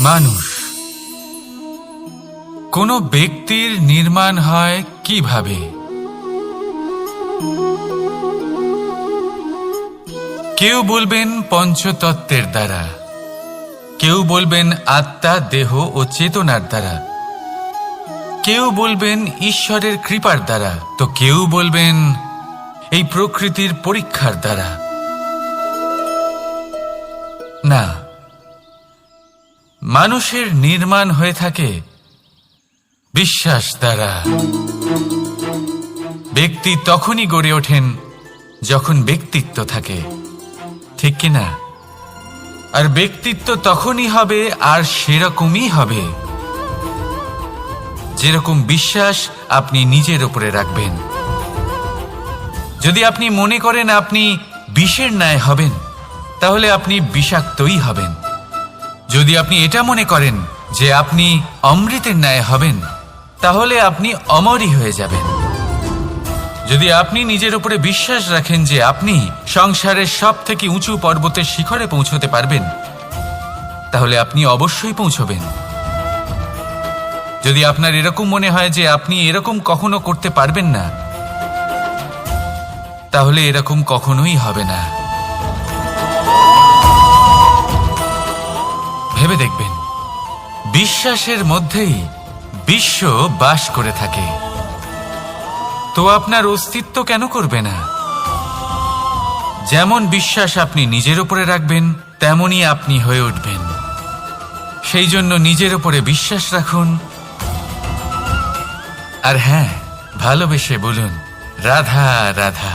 মানুষ কোনো ব্যক্তির নির্মাণ হয় কিভাবে? কেউ বলবেন পঞ্চতত্ত্বের দ্বারা, কেউ বলবেন আত্মা, দেহ ও চেতনার দ্বারা, কেউ বলবেন ঈশ্বরের কৃপার দ্বারা, তো কেউ বলবেন এই প্রকৃতির পরীক্ষার দ্বারা। না, মানুষের নির্মাণ হয়ে থাকে বিশ্বাস দ্বারা। ব্যক্তি তখনই গড়ে ওঠেন যখন ব্যক্তিত্ব থাকে, ঠিক কিনা? আর ব্যক্তিত্ব তখনই হবে আর সেরকমই হবে যেরকম বিশ্বাস আপনি নিজের উপরে রাখবেন। যদি আপনি মনে করেন আপনি বিষের ন্যায় হবেন, তাহলে আপনি বিষাক্তই হবেন। যদি আপনি এটা মনে করেন যে আপনি অমৃতের ন্যায় হবেন, তাহলে আপনি অমরই হয়ে যাবেন। যদি আপনি নিজের উপরে বিশ্বাস রাখেন যে আপনি সংসারের সব থেকে উঁচু পর্বতের শিখরে পৌঁছতে পারবেন, তাহলে আপনি অবশ্যই পৌঁছবেন। যদি আপনার এরকম মনে হয় যে আপনি এরকম কখনো করতে পারবেন না, তাহলে এরকম কখনোই হবে না। ভেবে দেখবেন, বিশ্বাসের মধ্যেই বিশ্ব বাস করে থাকে, তো আপনার অস্তিত্ব কেন করবে না? যেমন বিশ্বাস আপনি নিজের উপরে রাখবেন, তেমনই আপনি হয়ে উঠবেন। সেই জন্য নিজের উপরে বিশ্বাস রাখুন, আর হ্যাঁ, ভালোবেসে বলুন রাধা রাধা।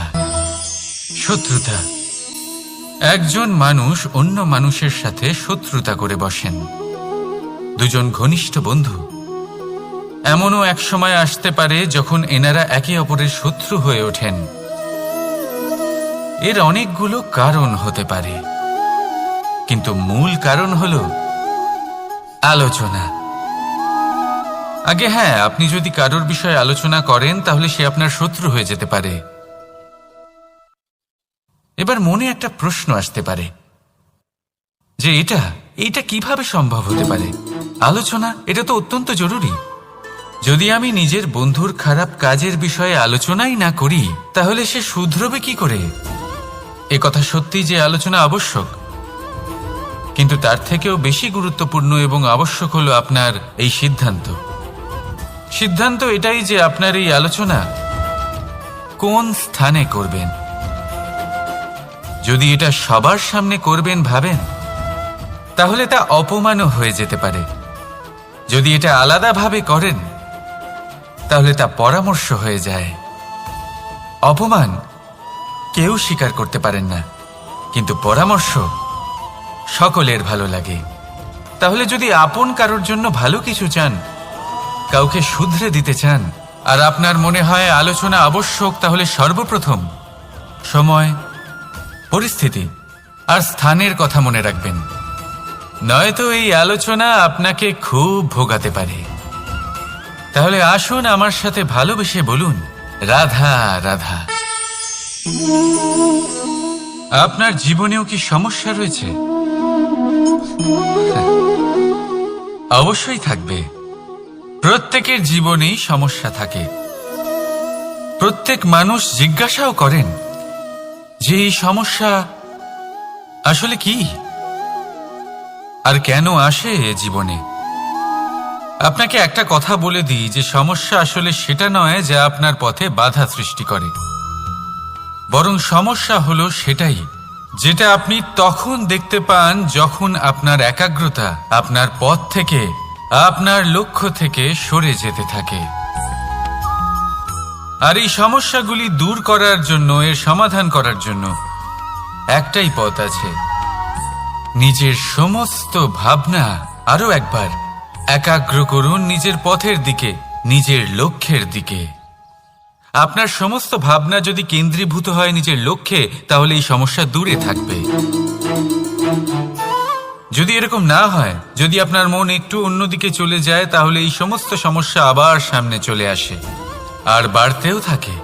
শত্রুতা। একজন মানুষ অন্য মানুষের সাথে শত্রুতা করে বসেন, দুজন ঘনিষ্ঠ বন্ধু। এমনও এক সময় আসতে পারে যখন এনারা একে অপরের শত্রু হয়ে ওঠেন। এর অনেকগুলো কারণ হতে পারে, কিন্তু মূল কারণ হলো আলোচনা। আগে হ্যাঁ, আপনি যদি কারোর বিষয়ে আলোচনা করেন তাহলে সে আপনার শত্রু হয়ে যেতে পারে। এবার মনে একটা প্রশ্ন আসতে পারে যে এটা কিভাবে সম্ভব হতে পারে? আলোচনা, এটা তো অত্যন্ত জরুরি। যদি আমি নিজের বন্ধুর খারাপ কাজের বিষয়ে আলোচনাই না করি, তাহলে সে শুধরবে কি করে? এ কথা সত্যি যে আলোচনা আবশ্যক, কিন্তু তার থেকেও বেশি গুরুত্বপূর্ণ এবং আবশ্যক হলো আপনার এই সিদ্ধান্ত। সিদ্ধান্ত এটাই যে আপনার এই আলোচনা কোন স্থানে করবেন। যদি এটা সবার সামনে করবেন ভাবেন, তাহলে তা অপমানও হয়ে যেতে পারে। যদি এটা আলাদাভাবে করেন, তাহলে তা পরামর্শ হয়ে যায়। অপমান কেউ স্বীকার করতে পারেন না, কিন্তু পরামর্শ সকলের ভালো লাগে। তাহলে যদি আপন কারোর জন্য ভালো কিছু চান, কাউকে শুধরে দিতে চান, আর আপনার মনে হয় আলোচনা আবশ্যক, তাহলে সর্বপ্রথম সময়, পরিস্থিতি আর স্থানের কথা মনে রাখবেন, নয়তো এই আলোচনা আপনাকে খুব ভোগাতে পারে। তাহলে আসুন আমার সাথে ভালোবেসে বলুন রাধা রাধা। আপনার জীবনেও কি সমস্যা রয়েছে? অবশ্যই থাকবে। প্রত্যেকের জীবনেই সমস্যা থাকে। প্রত্যেক মানুষ জিজ্ঞাসাও করেন যে এই সমস্যা আসলে কি আর কেন আসে জীবনে। আপনাকে একটা কথা বলে দিই যে সমস্যা আসলে সেটা নয় যা আপনার পথে বাধা সৃষ্টি করে, বরং সমস্যা হলো সেটাই যেটা আপনি তখন দেখতে পান যখন আপনার একাগ্রতা আপনার পথ থেকে, আপনার লক্ষ্য থেকে সরে যেতে থাকে। আর এই সমস্যাগুলি দূর করার জন্য, এর সমাধান করার জন্য একটাই পথ আছে। নিজের সমস্ত ভাবনা আরো একবার একাগ্র করুন নিজের পথের দিকে, নিজের লক্ষ্যের দিকে। আপনার সমস্ত ভাবনা যদি কেন্দ্রীভূত হয় নিজের লক্ষ্যে, তাহলে এই সমস্যা দূরে থাকবে। যদি এরকম না হয়, যদি আপনার মন একটু অন্যদিকে চলে যায়, তাহলে এই সমস্ত সমস্যা আবার সামনে চলে আসে আর বাড়তেও থাকে।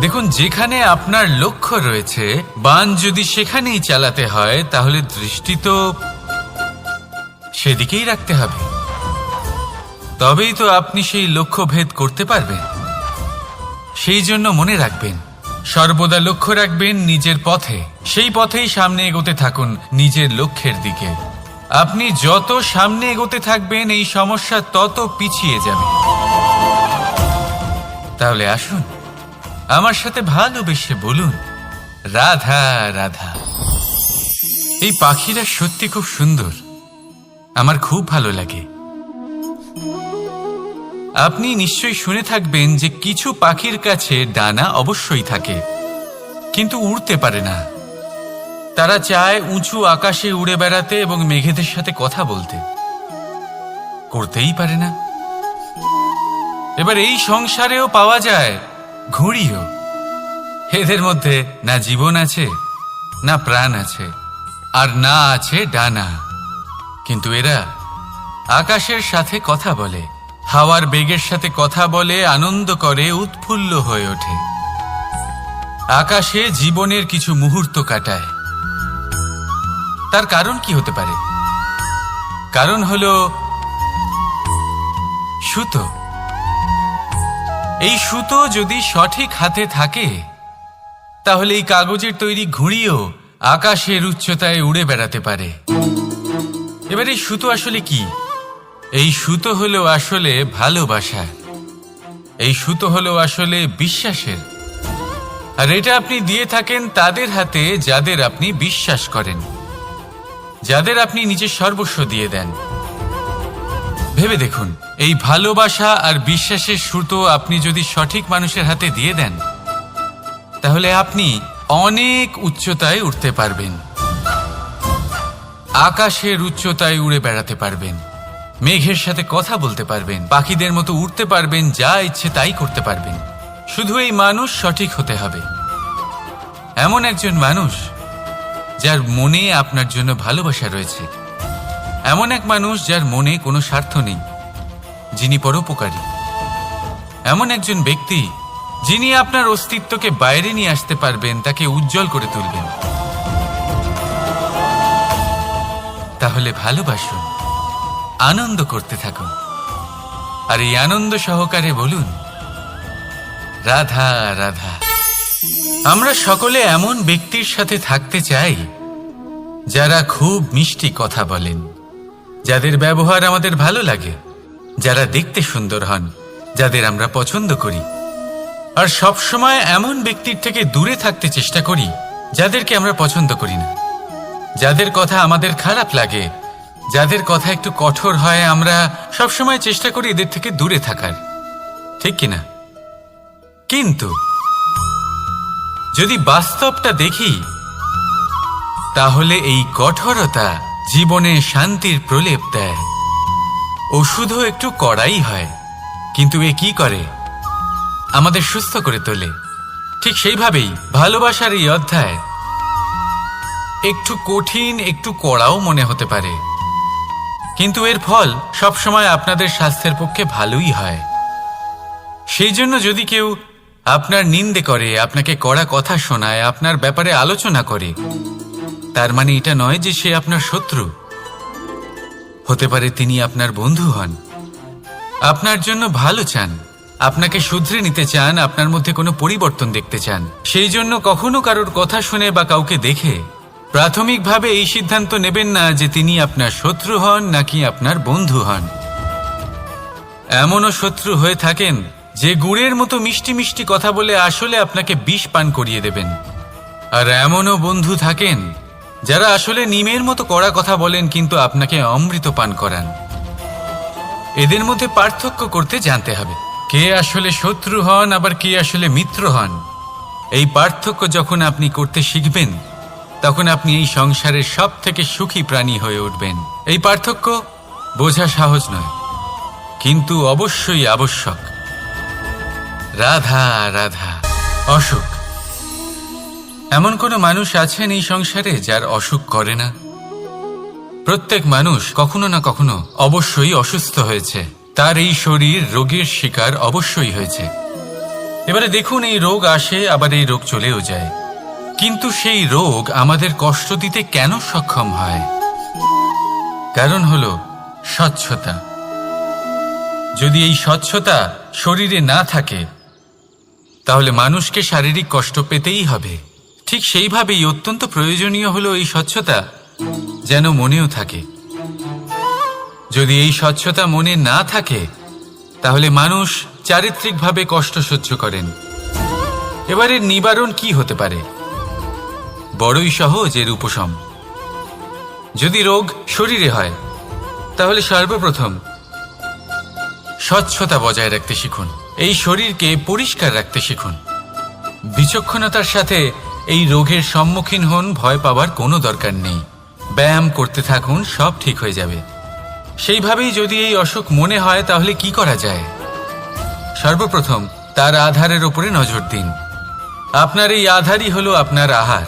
দেখুন, যেখানে আপনার লক্ষ্য রয়েছে, বান যদি সেখানেই চালাতে হয়, তাহলে দৃষ্টি তো সেদিকেই রাখতে হবে। তবেই তো আপনি সেই লক্ষ্য ভেদ করতে পারবেন। সেই জন্য মনে রাখবেন, সর্বদা লক্ষ্য রাখবেন নিজের পথে, সেই পথেই সামনে এগোতে থাকুন নিজের লক্ষ্যের দিকে। আপনি যত সামনে এগোতে থাকবেন, এই সমস্যা তত পিছিয়ে যাবে। তাহলে আসুন, আমার সাথে ভালোবেসে বলুন, রাধা রাধা। এই পাখিরা সত্যি খুব সুন্দর, আমার খুব ভালো লাগে। আপনি নিশ্চয়ই শুনে থাকবেন যে কিছু পাখির কাছে ডানা অবশ্যই থাকে, কিন্তু উড়তে পারে না। তারা চায় উঁচু আকাশে উড়ে বেড়াতে এবং মেঘেদের সাথে কথা বলতে, করতেই পারে না। এবার এই সংসারেও পাওয়া যায় ঘুড়িও। এদের মধ্যে না জীবন আছে, না প্রাণ আছে, আর না আছে ডানা, কিন্তু এরা আকাশের সাথে কথা বলে, হাওয়ার বেগের সাথে কথা বলে, আনন্দ করে, উৎফুল্ল হয়ে ওঠে। আকাশে জীবনের কিছু মুহূর্ত কাটায়। তার কারণ কি হতে পারে? কারণ হলো সুতো। এই সুতো যদি সঠিক হাতে থাকে, তাহলে এই কাগজের তৈরি ঘুড়িও আকাশের উচ্চতায় উড়ে বেড়াতে পারে। এবার এই সুতো আসলে কি? এই সুতো হলো আসলে ভালোবাসা। এই সুতো হলো আসলে বিশ্বাসের। আর এটা আপনি দিয়ে থাকেন তাদের হাতে যাদের আপনি বিশ্বাস করেন, যাদের আপনি নিজের সর্বস্ব দিয়ে দেন। ভেবে দেখুন, এই ভালোবাসা আর বিশ্বাসের সুতো আপনি যদি সঠিক মানুষের হাতে দিয়ে দেন, তাহলে আপনি অনেক উচ্চতায় উঠতে পারবেন, আকাশের উচ্চতায় উড়ে বেড়াতে পারবেন, মেঘের সাথে কথা বলতে পারবেন, পাখিদের মতো উড়তে পারবেন, যা ইচ্ছে তাই করতে পারবেন। শুধু এই মানুষ সঠিক হতে হবে, এমন একজন মানুষ যার মনে আপনার জন্য ভালোবাসা রয়েছে, এমন এক মানুষ যার মনে কোনো স্বার্থ নেই, যিনি পরোপকারী, এমন একজন ব্যক্তি যিনি আপনার অস্তিত্বকে বাইরে নিয়ে আসতে পারবেন, তাকে উজ্জ্বল করে তুলবেন। তাহলে ভালোবাসুন, আনন্দ করতে থাকুন, আর এই আনন্দ সহকারে বলুন, রাধা রাধা। আমরা সকলে এমন ব্যক্তির সাথে থাকতে চাই যারা খুব মিষ্টি কথা বলেন, যাদের ব্যবহার আমাদের ভালো লাগে, যারা দেখতে সুন্দর হন, যাদের আমরা পছন্দ করি। আর সবসময় এমন ব্যক্তির থেকে দূরে থাকতে চেষ্টা করি যাদেরকে আমরা পছন্দ করি না, যাদের কথা আমাদের খারাপ লাগে, যাদের কথা একটু কঠোর হয়। আমরা সবসময় চেষ্টা করি এদের থেকে দূরে থাকার, ঠিক কিনা? কিন্তু যদি বাস্তবটা দেখি, তাহলে এই কঠোরতা জীবনে শান্তির প্রলেপ দেয়। ওষুধও একটু কড়াই হয়, কিন্তু এ কি করে? আমাদের সুস্থ করে তোলে। ঠিক সেইভাবেই ভালোবাসার এই অধ্যায় একটু কঠিন, একটু কড়াও মনে হতে পারে, কিন্তু এর ফল সবসময় আপনাদের স্বাস্থ্যের পক্ষে ভালোই হয়। সেই জন্য যদি কেউ আপনার নিন্দে করে, আপনাকে কড়া কথা শোনায়, আপনার ব্যাপারে আলোচনা করে, তার মানে এটা নয় যে সে আপনার শত্রু। হতে পারে তিনি আপনার বন্ধু হন, আপনার জন্য ভালো চান, আপনাকে শুধরে নিতে চান, আপনার মধ্যে কোনো পরিবর্তন দেখতে চান। সেই জন্য কখনো কারোর কথা শুনে বা কাউকে দেখে প্রাথমিকভাবে এই সিদ্ধান্ত নেবেন না যে তিনি আপনার শত্রু হন নাকি আপনার বন্ধু হন। এমনও শত্রু হয়ে থাকেন যে গুড়ের মতো মিষ্টি মিষ্টি কথা বলে আসলে আপনাকে বিষ পান করিয়ে দেবেন। আর এমনও বন্ধু থাকেন যারা আসলে নিমের মতো কড়া কথা বলেন, কিন্তু আপনাকে অমৃত পান করান। এদের মধ্যে পার্থক্য করতে জানতে হবে, কে আসলে শত্রু হন আবার কে আসলে মিত্র হন। এই পার্থক্য যখন আপনি করতে শিখবেন, তখন আপনি এই সংসারের সব থেকে সুখী প্রাণী হয়ে উঠবেন। এই পার্থক্য বোঝা সহজ নয়, কিন্তু অবশ্যই আবশ্যক। রাধা রাধা। অসুখ। এমন কোনো মানুষ আছেন এই সংসারে যার অসুখ করে না? প্রত্যেক মানুষ কখনো না কখনো অবশ্যই অসুস্থ হয়েছে, তার এই শরীর রোগের শিকার অবশ্যই হয়েছে। এবারে দেখুন, এই রোগ আসে আবার এই রোগ চলেও যায়, কিন্তু সেই রোগ আমাদের কষ্ট দিতে কেন সক্ষম হয়? কারণ হলো স্বচ্ছতা। যদি এই স্বচ্ছতা শরীরে না থাকে তাহলে মানুষকে শারীরিক কষ্ট পেতেই হবে। ঠিক সেইভাবেই অত্যন্ত প্রয়োজনীয় হলো এই স্বচ্ছতা যেন মনেও থাকে। যদি এই স্বচ্ছতা মনে না থাকে তাহলে মানুষ চারিত্রিকভাবে কষ্ট সহ্য করেন। এবারে নিবারণ কি হতে পারে? বড়ই সহজ এর উপশম। যদি রোগ শরীরে হয় তাহলে সর্বপ্রথম স্বচ্ছতা বজায় রাখতে শিখুন, এই শরীরকে পরিষ্কার রাখতে শিখুন। বিচক্ষণতার সাথে এই রোগের সম্মুখীন হন, ভয় পাওয়ার কোনো দরকার নেই। ব্যায়াম করতে থাকুন, সব ঠিক হয়ে যাবে। সেইভাবেই যদি এই অসুখ মনে হয় তাহলে কি করা যায়? সর্বপ্রথম তার আধারের উপরে নজর দিন। আপনার এই আধারই হলো আপনার আহার।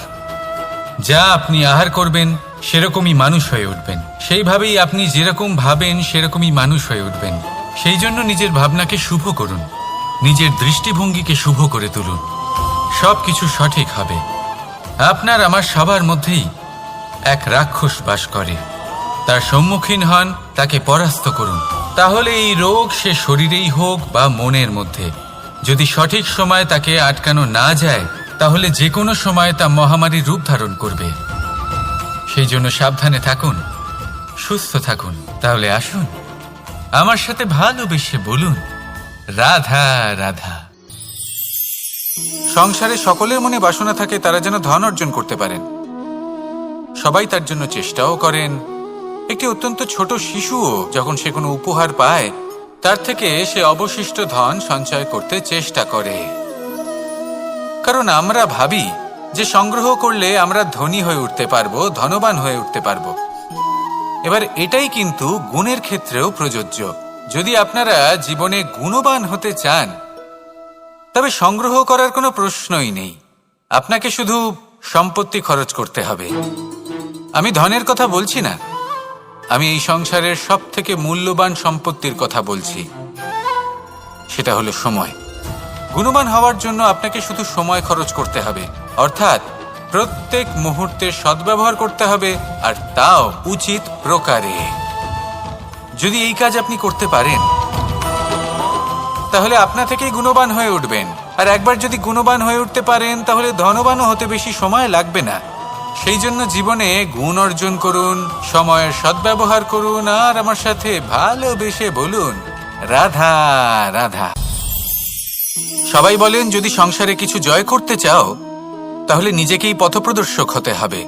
যা আপনি আহার করবেন সেরকমই মানুষ হয়ে উঠবেন। সেইভাবেই আপনি যেরকম ভাবেন সেরকমই মানুষ হয়ে উঠবেন। সেই জন্য নিজের ভাবনাকে শুভ করুন, নিজের দৃষ্টিভঙ্গিকে শুভ করে তুলুন, সব কিছু সঠিক হবে। আপনার আমার সবার মধ্যেই এক রাক্ষস বাস করে, তার সম্মুখীন হন, তাকে পরাস্ত করুন। তাহলে এই রোগ সে শরীরেই হোক বা মনের মধ্যে, যদি সঠিক সময় তাকে আটকানো না যায় তাহলে যে কোনো সময় তা মহামারীর রূপ ধারণ করবে। সেই জন্য সাবধানে থাকুন, সুস্থ থাকুন। তাহলে আসুন আমার সাথে ভালোবেসে বলুন, রাধা রাধা। সংসারে সকলের মনে বাসনা থাকে তারা যেন ধন অর্জন করতে পারেন। সবাই তার জন্য চেষ্টাও করেন। একটি অত্যন্ত ছোট শিশুও যখন সে কোনো উপহার পায় তার থেকে সে অবশিষ্ট ধন সঞ্চয় করতে চেষ্টা করে, কারণ আমরা ভাবি যে সংগ্রহ করলে আমরা ধনী হয়ে উঠতে পারবো, ধনবান হয়ে উঠতে পারবো। এবার এটাই কিন্তু গুণের ক্ষেত্রেও প্রযোজ্য। যদি আপনারা জীবনে গুণবান হতে চান তবে সংগ্রহ করার কোনো প্রশ্নই নেই, আপনাকে শুধু সম্পত্তি খরচ করতে হবে। আমি ধনের কথা বলছি না, আমি এই সংসারের সবথেকে মূল্যবান সম্পত্তির কথা বলছি, সেটা হলো সময়। গুণবান হওয়ার জন্য আপনাকে শুধু সময় খরচ করতে হবে, অর্থাৎ প্রত্যেক মুহূর্তের সদ্ব্যবহার করতে হবে, আর তাও উচিত প্রকারে। যদি এই কাজ আপনি করতে পারেন তাহলে আপনা থেকেই গুণবান হয়ে উঠবেন। আর একবার যদি গুণবান হয়ে উঠতে পারেন তাহলে ধনবানও হতে বেশি সময় লাগবে না। সেই জন্য জীবনে গুণ অর্জন করুন, সময়ের সদ্ব্যবহার করুন, আর আমার সাথে ভালোবেসে বলুন, রাধা রাধা। সবাই বলেন যদি সংসারে কিছু জয় করতে চাও তাহলে নিজেকেই পথপ্রদর্শক হতে হবে।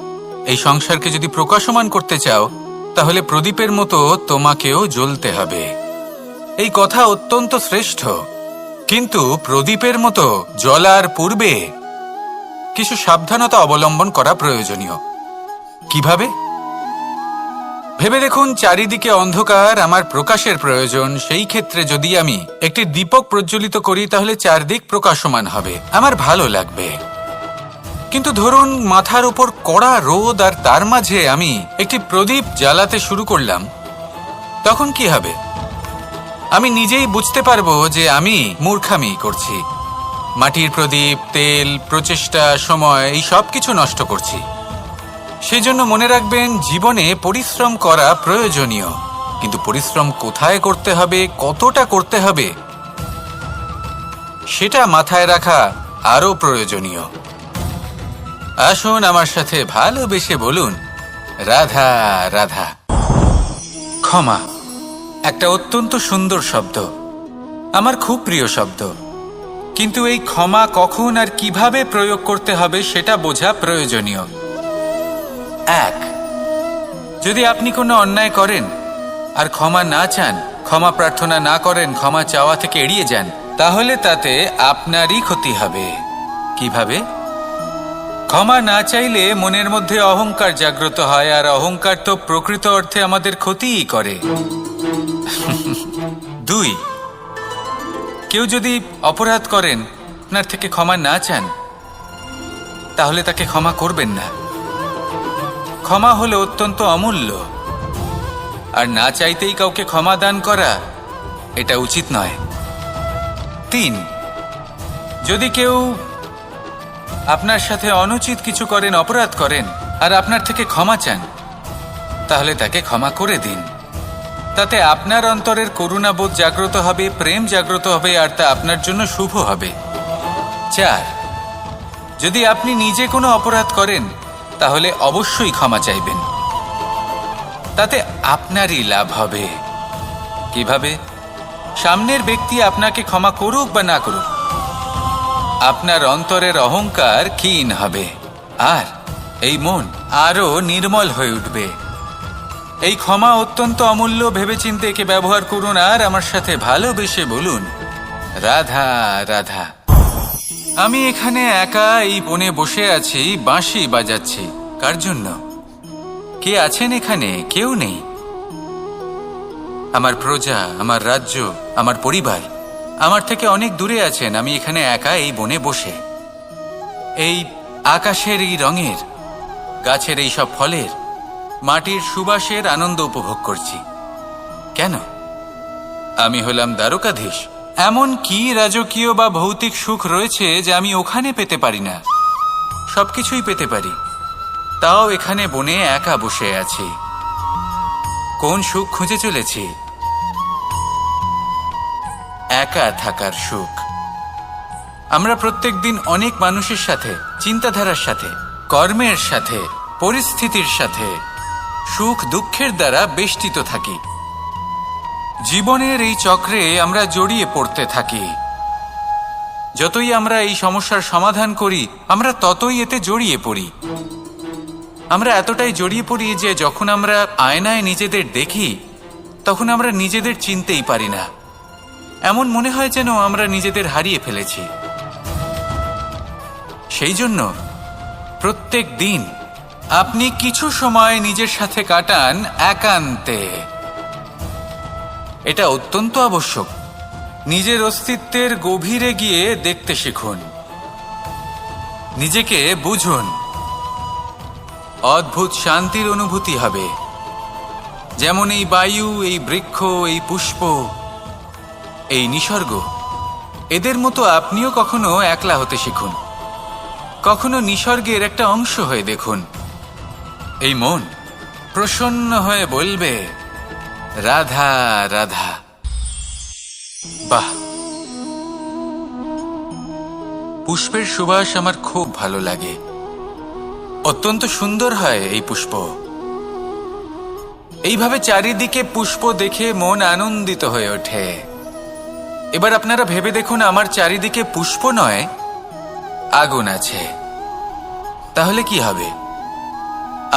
এই সংসারকে যদি প্রকাশমান করতে চাও তাহলে প্রদীপের মতো তোমাকেও জ্বলতে হবে। এই কথা অত্যন্ত শ্রেষ্ঠ, কিন্তু প্রদীপের মতো জ্বলার পূর্বে কিছু সাবধানতা অবলম্বন করা প্রয়োজনীয়। কিভাবে? ভেবে দেখুন, চারিদিকে অন্ধকার, আমার প্রকাশের প্রয়োজন। সেই ক্ষেত্রে যদি আমি একটি দীপক প্রজ্বলিত করি তাহলে চারদিক প্রকাশমান হবে, আমার ভালো লাগবে। কিন্তু ধরুন মাথার উপর কড়া রোদ আর তার মাঝে আমি একটি প্রদীপ জ্বালাতে শুরু করলাম, তখন কি হবে? আমি নিজেই বুঝতে পারবো যে আমি মূর্খামি করছি। মাটির প্রদীপ, তেল, প্রচেষ্টা, সময়, এই সব কিছু নষ্ট করছি। সেই জন্য মনে রাখবেন, জীবনে পরিশ্রম করা প্রয়োজনীয়, কিন্তু পরিশ্রম কোথায় করতে হবে, কতটা করতে হবে, সেটা মাথায় রাখা আরো প্রয়োজনীয়। আসুন আমার সাথে ভালোবেসে বলুন, রাধা রাধা। ক্ষমা একটা অত্যন্ত সুন্দর শব্দ, আমার খুব প্রিয় শব্দ, কিন্তু এই ক্ষমা কখন আর কিভাবে প্রয়োগ করতে হবে সেটা বোঝা প্রয়োজনীয়। এক, যদি আপনি কোনো অন্যায় করেন আর ক্ষমা না চান, ক্ষমা প্রার্থনা না করেন, ক্ষমা চাওয়া থেকে এড়িয়ে যান, তাহলে তাতে আপনারই ক্ষতি হবে। কিভাবে? ক্ষমা না চাইলে মনের মধ্যে অহংকার জাগ্রত হয়, আর অহংকার তো প্রকৃত অর্থে আমাদের ক্ষতিই করে। দুই, কেউ যদি অপরাধ করেন, আপনার থেকে ক্ষমা না চান, তাহলে তাকে ক্ষমা করবেন না। ক্ষমা হলো অত্যন্ত অমূল্য, আর না চাইতেই কাউকে ক্ষমা দান করা এটা উচিত নয়। 3, যদি কেউ আপনার সাথে অনুচিত কিছু করেন, অপরাধ করেন, আর আপনার থেকে ক্ষমা চান, তাহলে তাকে ক্ষমা করে দিন। তাতে আপনার অন্তরের করুণাবোধ জাগ্রত হবে, প্রেম জাগ্রত হবে, আর তা আপনার জন্য শুভ হবে। 4, যদি আপনি নিজে কোনো অপরাধ করেন, তাহলে অবশ্যই ক্ষমা চাইবেন। তাতে আপনারই লাভ হবে। কিভাবে? সামনের ব্যক্তি আপনাকে ক্ষমা করুক বা না করুক, আপনার অন্তরের অহংকার ক্ষীণ হবে, আর এই মন আরো নির্মল হয়ে উঠবে। এই ক্ষমা অত্যন্ত অমূল্য। ভেবেচিন্তে একে ব্যবহার করুন আর আমার সাথে ভালোবেসে বলুন, রাধা রাধা। আমি এখানে একা এই বনে বসে আছি, বাঁশি বাজাচ্ছি। কার জন্য? কে আছেন এখানে? কেউ নেই। আমার প্রজা, আমার রাজ্য, আমার পরিবার আমার থেকে অনেক দূরে আছেন। আমি এখানে একা এই বনে বসে এই আকাশের এই রঙের, গাছের এই সব ফলের, মাটির সুবাসের আনন্দ উপভোগ করছি। কেন? আমি হলাম দ্বারকাধীশ। এমন কি রাজকীয় বা ভৌতিক সুখ রয়েছে যে আমি ওখানে পেতে পারি না? সবকিছুই পেতে পারি, তাও এখানে বনে একা বসে আছি। কোন সুখ খুঁজে চলেছি? একা থাকার সুখ। আমরা প্রত্যেকদিন অনেক মানুষের সাথে, চিন্তাধারার সাথে, কর্মের সাথে, পরিস্থিতির সাথে, সুখ দুঃখের দ্বারা বেষ্টিত থাকি। জীবনের এই চক্রে আমরা জড়িয়ে পড়তে থাকি। যতই আমরা এই সমস্যার সমাধান করি, আমরা ততই এতে জড়িয়ে পড়ি। আমরা এতটাই জড়িয়ে পড়ি যে যখন আমরা আয়নায় নিজেদের দেখি, তখন আমরা নিজেদের চিনতেই পারি না। এমন মনে হয় যেন আমরা নিজেদের হারিয়ে ফেলেছি। সেই জন্য প্রত্যেক দিন আপনি কিছু সময় নিজের সাথে কাটান একান্তে। এটা অত্যন্ত আবশ্যক। নিজের অস্তিত্বের গভীরে গিয়ে দেখতে শিখুন, নিজেকে বুঝুন। অদ্ভুত শান্তির অনুভূতি হবে। যেমন এই বায়ু, এই বৃক্ষ, এই পুষ্প, এই নিসর্গ, এদের মতো আপনিও কখনো একলা হতে শিখুন। কখনো নিসর্গের একটা অংশ হয়ে দেখুন। এই মন প্রসন্ন হয়ে বলবে, রাধা রাধা। বাহ! পুষ্পের সুবাস আমার খুব ভালো লাগে। অত্যন্ত সুন্দর হয় এই পুষ্প। এইভাবে চারিদিকে পুষ্প দেখে মন আনন্দিত হয়ে ওঠে। এবার আপনারা ভেবে দেখুন, আমার চারিদিকে পুষ্প নয়, আগুন আছে। তাহলে কি হবে?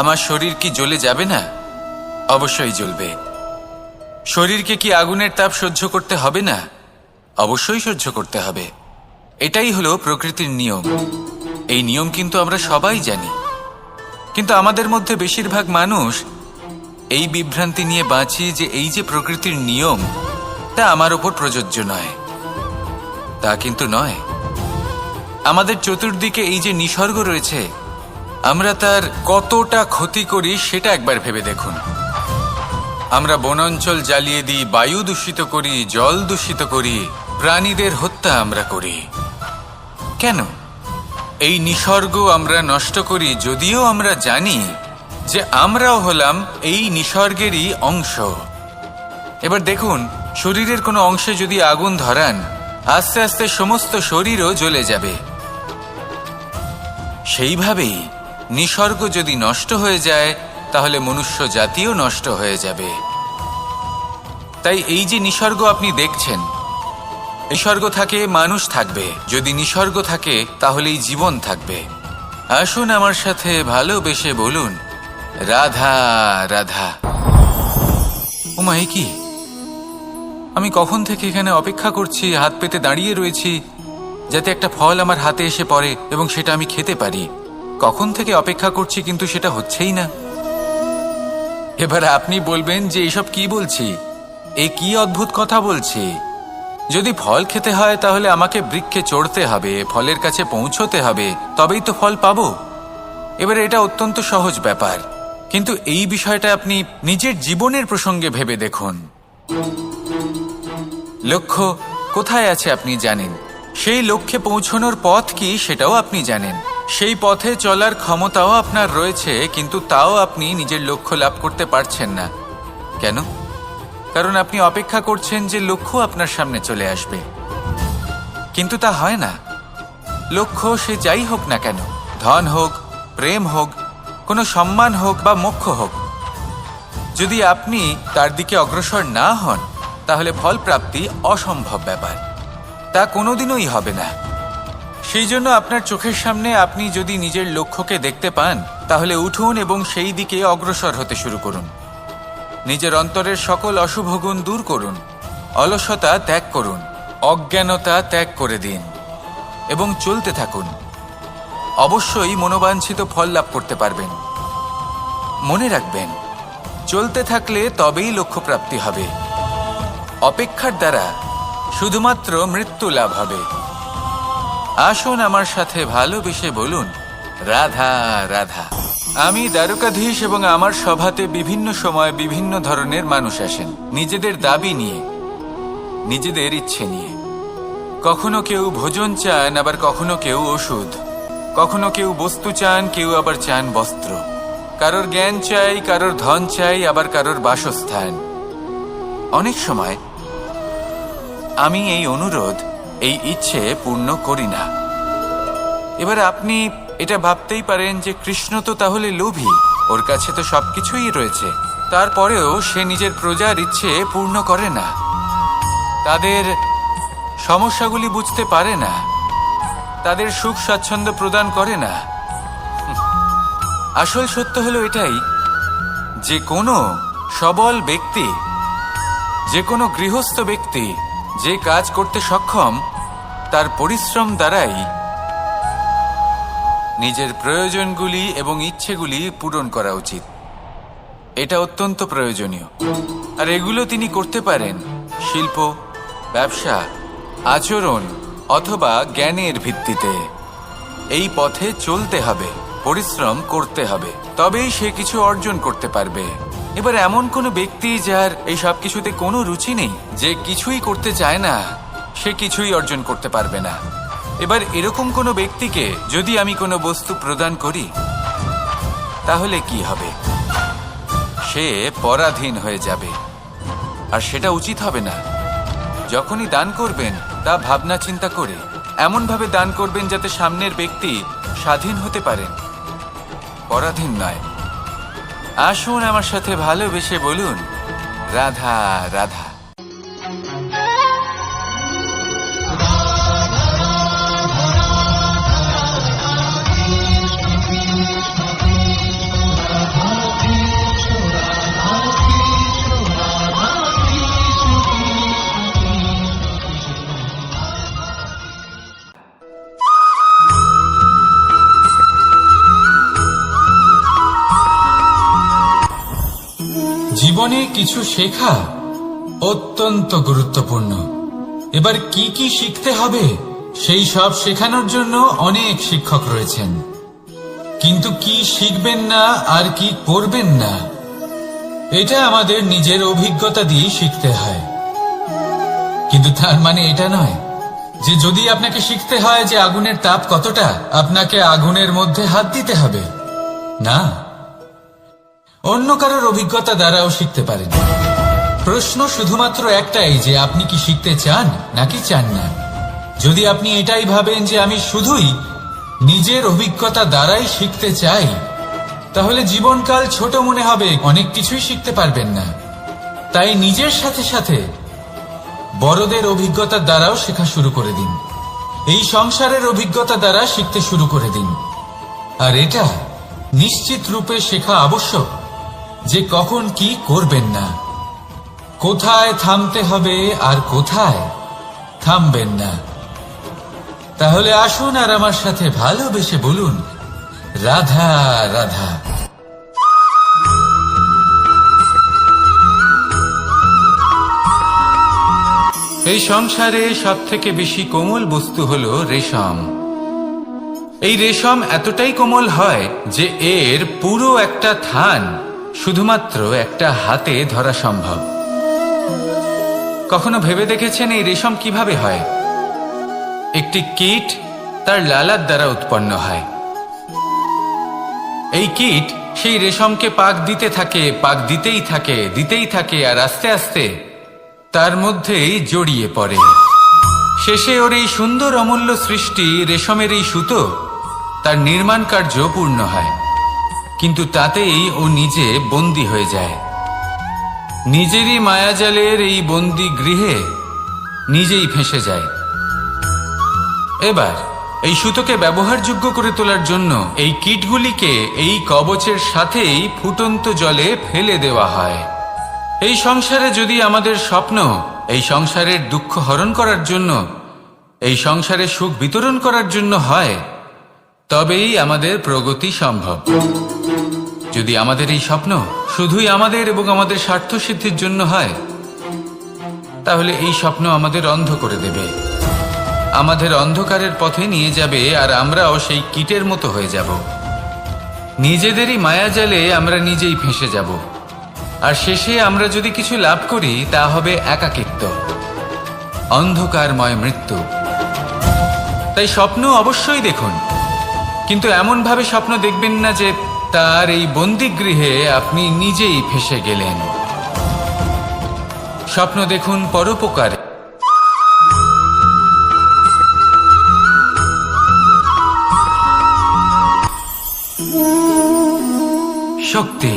আমার শরীর কি জ্বলে যাবে না? অবশ্যই জ্বলবে। শরীরকে কি আগুনের তাপ সহ্য করতে হবে না? অবশ্যই সহ্য করতে হবে। এটাই হলো প্রকৃতির নিয়ম। এই নিয়ম কিন্তু আমরা সবাই জানি, কিন্তু আমাদের মধ্যে বেশিরভাগ মানুষ এই বিভ্রান্তি নিয়ে বাঁচি যে এই যে প্রকৃতির নিয়ম, তা আমার ওপর প্রযোজ্য নয়। তা কিন্তু নয়। আমাদের চতুর্দিকে এই যে নিসর্গ রয়েছে, আমরা তার কতটা ক্ষতি করি সেটা একবার ভেবে দেখুন। আমরা বনাঞ্চল জ্বালিয়ে দিই, বায়ু দূষিত করি, জল দূষিত করি, প্রাণীদের হত্যা আমরা করি। কেন? এই নিসর্গ আমরা নষ্ট করি, যদিও আমরা জানি যে আমরাও হলাম এই নিসর্গেরই অংশ। এবার দেখুন, শরীরের কোনো অংশে যদি আগুন ধরান, আস্তে আস্তে সমস্ত শরীরও জ্বলে যাবে। সেইভাবেই নিসর্গ যদি নষ্ট হয়ে যায়, তাহলে মনুষ্য জাতিও নষ্ট হয়ে যাবে। তাই এই যে নিসর্গ আপনি দেখছেন, নিসর্গ থাকে মানুষ থাকবে। যদি নিসর্গ থাকে তাহলেই জীবন থাকবে। আসুন আমার সাথে ভালোবেসে বলুন, রাধা রাধা। ওমা, এ কি? আমি কখন থেকে এখানে অপেক্ষা করছি, হাত পেতে দাঁড়িয়ে রয়েছি যাতে একটা ফল আমার হাতে এসে পড়ে এবং সেটা আমি খেতে পারি। কখন থেকে অপেক্ষা করছি, কিন্তু সেটা হচ্ছেই না। এবার আপনি বলবেন যে এসব কি বলছি, এ কি অদ্ভুত কথা বলছি। যদি ফল খেতে হয় তাহলে আমাকে বৃক্ষে চড়তে হবে, ফলের কাছে পৌঁছতে হবে, তবেই তো ফল পাবো। এবার এটা অত্যন্ত সহজ ব্যাপার। কিন্তু এই বিষয়টা আপনি নিজের জীবনের প্রসঙ্গে ভেবে দেখুন। লক্ষ্য কোথায় আছে আপনি জানেন, সেই লক্ষ্যে পৌঁছানোর পথ কি সেটাও আপনি জানেন, সেই পথে চলার ক্ষমতাও আপনার রয়েছে, কিন্তু তাও আপনি নিজের লক্ষ্য লাভ করতে পারছেন না। কেন? কারণ আপনি অপেক্ষা করছেন যে লক্ষ্য আপনার সামনে চলে আসবে, কিন্তু তা হয় না। লক্ষ্য সে যাই হোক না কেন, ধন হোক, প্রেম হোক, কোনো সম্মান হোক বা মোক্ষ হোক, যদি আপনি তার দিকে অগ্রসর না হন তাহলে ফল প্রাপ্তি অসম্ভব ব্যাপার, তা কোনোদিনই হবে না। সেই জন্য আপনার চোখের সামনে আপনি যদি নিজের লক্ষ্যকে দেখতে পান তাহলে উঠুন এবং সেই দিকে অগ্রসর হতে শুরু করুন। নিজের অন্তরের সকল অশুভ গুণ দূর করুন, অলসতা ত্যাগ করুন, অজ্ঞানতা ত্যাগ করে দিন এবং চলতে থাকুন। অবশ্যই মনোবাঞ্ছিত ফল লাভ করতে পারবেন। মনে রাখবেন, চলতে থাকলে তবেই লক্ষ্য প্রাপ্তি হবে। অপেক্ষার দ্বারা শুধুমাত্র মৃত্যু লাভ হবে। আসুন আমার সাথে ভালোবেসে বলুন, রাধা রাধা। আমি দ্বারকাধীশ এবং আমার সভাতে বিভিন্ন সময় বিভিন্ন ধরনের মানুষ আসেন, নিজেদের দাবি নিয়ে, নিজেদের ইচ্ছে নিয়ে। কখনো কেউ ভোজন চান, আবার কখনো কেউ ওষুধ, কখনো কেউ বস্তু চান, কেউ আবার চান বস্ত্র। কারোর জ্ঞান চাই, কারোর ধন চাই, আবার কারোর বাসস্থান। অনেক সময় আমি এই অনুরোধ, এই ইচ্ছে পূর্ণ করি না। এবার আপনি এটা ভাবতেই পারেন যে কৃষ্ণ তো তাহলে লোভী, ওর কাছে তো সবকিছুই রয়েছে, তারপরেও সে নিজের প্রজার ইচ্ছে পূর্ণ করে না, তাদের সমস্যাগুলি বুঝতে পারে না, তাদের সুখ স্বাচ্ছন্দ্য প্রদান করে না। আসল সত্য হলো এটাই যে কোনো সবল ব্যক্তি, যে কোনো গৃহস্থ ব্যক্তি যে কাজ করতে সক্ষম, তার পরিশ্রম দ্বারাই নিজের প্রয়োজনগুলি এবং ইচ্ছেগুলি পূরণ করা উচিত। এটা অত্যন্ত প্রয়োজনীয়। আর এগুলো তিনি করতে পারেন শিল্প, ব্যবসা, আচরণ অথবা জ্ঞানের ভিত্তিতে। এই পথে চলতে হবে, পরিশ্রম করতে হবে, তবেই সে কিছু অর্জন করতে পারবে। এবার এমন কোনো ব্যক্তি যার এই সব কিছুতে কোনো রুচি নেই, যে কিছুই করতে চায় না, সে কিছুই অর্জন করতে পারবে না। এবার এরকম কোনো ব্যক্তিকে যদি আমি কোনো বস্তু প্রদান করি তাহলে কি হবে? সে পরাধীন হয়ে যাবে, আর সেটা উচিত হবে না। যখনই দান করবেন তা ভাবনা চিন্তা করে এমনভাবে দান করবেন যাতে সামনের ব্যক্তি স্বাধীন হতে পারেন, পরাধীন নয়। আসুন আমার সাথে ভালোবেসে বলুন, রাধা রাধা। জীবনে কিছু শেখা অত্যন্ত গুরুত্বপূর্ণ। এবার কি কি শিখতে হবে সেই সব শেখানোর জন্য অনেক শিক্ষক রয়েছেন, কিন্তু কি শিখবেন না আর কি করবেন না এটা আমাদের নিজের অভিজ্ঞতা দিয়ে শিখতে হয়। কিন্তু তার মানে এটা নয় যে যদি আপনাকে শিখতে হয় যে আগুনের তাপ কতটা, আপনাকে আগুনের মধ্যে হাত দিতে হবে। না, অন্য কারোর অভিজ্ঞতা দ্বারাও শিখতে পারেন। প্রশ্ন শুধুমাত্র একটাই যে আপনি কি শিখতে চান নাকি চান না। যদি আপনি এটাই ভাবেন যে আমি শুধুই নিজের অভিজ্ঞতা দ্বারাই শিখতে চাই, তাহলে জীবনকাল ছোট মনে হবে, অনেক কিছুই শিখতে পারবেন না। তাই নিজের সাথে সাথে বড়দের অভিজ্ঞতার দ্বারাও শেখা শুরু করে দিন। এই সংসারের অভিজ্ঞতা দ্বারা শিখতে শুরু করে দিন। আর এটা নিশ্চিত রূপে শেখা আবশ্যক যে কখন কি করবেন না, কোথায় থামতে হবে আর কোথায় থামবেন না। তাহলে আসুন আর আমার সাথে ভালোবেসে বলুন, রাধা রাধা। এই সংসারে সব থেকে বেশি কোমল বস্তু হলো রেশম। এই রেশম এতটাই কোমল হয় যে এর পুরো একটা থান শুধুমাত্র একটা হাতে ধরা সম্ভব। কখনো ভেবে দেখেছেন এই রেশম কিভাবে হয়? একটি কীট তার লালার দ্বারা উৎপন্ন হয়। এই কীট সেই রেশমকে পাক দিতে থাকে, পাক দিতেই থাকে আর আস্তে আস্তে তার মধ্যেই জড়িয়ে পড়ে। শেষে ওর এই সুন্দর অমূল্য সৃষ্টি রেশমের এই সুতো তার নির্মাণ কার্য পূর্ণ হয়, কিন্তু তাতেই ও নিজে বন্দী হয়ে যায়। নিজেরই মায়াজালের এই বন্দী গৃহে নিজেই ফেঁসে যায়। এবার এই সুতোকে ব্যবহারযোগ্য করে তোলার জন্য এই কীটগুলিকে এই কবচের সাথেই ফুটন্ত জলে ফেলে দেওয়া হয়। এই সংসারে যদি আমাদের স্বপ্ন এই সংসারের দুঃখ হরণ করার জন্য, এই সংসারে সুখ বিতরণ করার জন্য হয়, তবেই আমাদের প্রগতি সম্ভব। যদি আমাদের এই স্বপ্ন শুধুই আমাদের এবং আমাদের স্বার্থ সিদ্ধির জন্য হয়, তাহলে এই স্বপ্ন আমাদের অন্ধ করে দেবে, আমাদের অন্ধকারের পথে নিয়ে যাবে, আর আমরাও সেই কীটের মতো হয়ে যাব। নিজেদেরই মায়াজালে আমরা নিজেই ফেঁসে যাব, আর শেষে আমরা যদি কিছু লাভ করি তা হবে একাকিত্ব, অন্ধকারময় মৃত্যু। তাই স্বপ্ন অবশ্যই দেখুন, কিন্তু এমন ভাবে স্বপ্ন দেখবেন না যে তার এই বন্দিগৃহে আপনি নিজেই ফেঁসে গেলেন। স্বপ্ন দেখুন পরোপকারে। শক্তি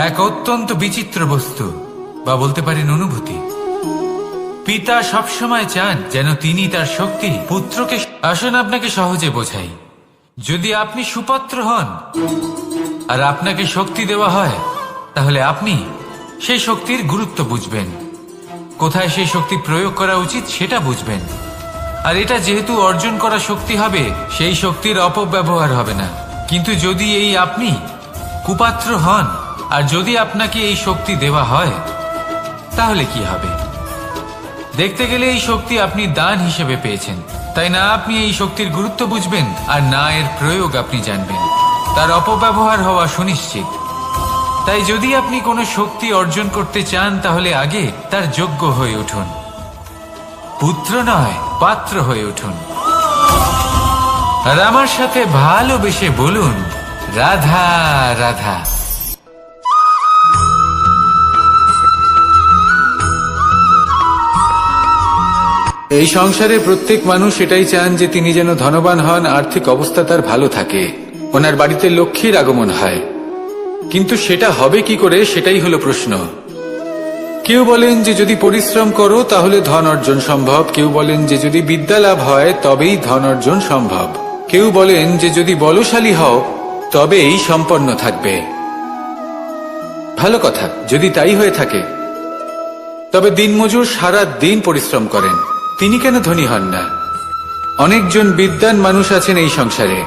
এক অত্যন্ত বিচিত্র বস্তু, বা বলতে পারেন অনুভূতি। পিতা সবসময় চান যেন তিনি তার শক্তি পুত্রকে। আসুন আপনাকে সহজে বোঝাই। যদি আপনি সুপাত্র হন আর আপনাকে শক্তি দেওয়া হয়, তাহলে আপনি সেই শক্তির গুরুত্ব বুঝবেন, কোথায় সেই শক্তি প্রয়োগ করা উচিত সেটা বুঝবেন। আর এটা যেহেতু অর্জন করা শক্তি হবে, সেই শক্তির অপব্যবহার হবে না। কিন্তু যদি এই আপনি কুপাত্র হন আর যদি আপনাকে এই শক্তি দেওয়া হয়, তাহলে কি হবে? দেখতে গেলে এই শক্তি আপনি দান হিসেবে পেয়েছেন, তাই না আপনি এই শক্তির গুরুত্ব বুঝবেন আর না এর প্রয়োগ আপনি জানবেন। তার অপব্যবহার হওয়া সুনিশ্চিত। তাই যদি আপনি কোনো শক্তি অর্জন করতে চান, তাহলে আগে তার যোগ্য হয়ে উঠুন, পুত্র নয় পাত্র হয়ে উঠুন। আর আমার সাথে ভালোবেসে বলুন, রাধা রাধা। এই সংসারে প্রত্যেক মানুষ এটাই চান যে তিনি যেন ধনবান হন, আর্থিক অবস্থা তার ভালো থাকে, ওনার বাড়িতে লক্ষ্মীর আগমন হয়। কিন্তু সেটা হবে কি করে, সেটাই হলো প্রশ্ন। কেউ বলেন যে যদি পরিশ্রম করো তাহলে ধন অর্জন সম্ভব, কেউ বলেন যে যদি বিদ্যা লাভ হয় তবেই ধন অর্জন সম্ভব, কেউ বলেন যে যদি বলশালী হও তবেই সম্পন্ন থাকবে। ভালো কথা, যদি তাই হয়ে থাকে, তবে দিনমজুর সারা দিন পরিশ্রম করেন, তিনি কেন ধনী হন না? অনেকজন বিদ্বান মানুষ আছেন এই সংসারে,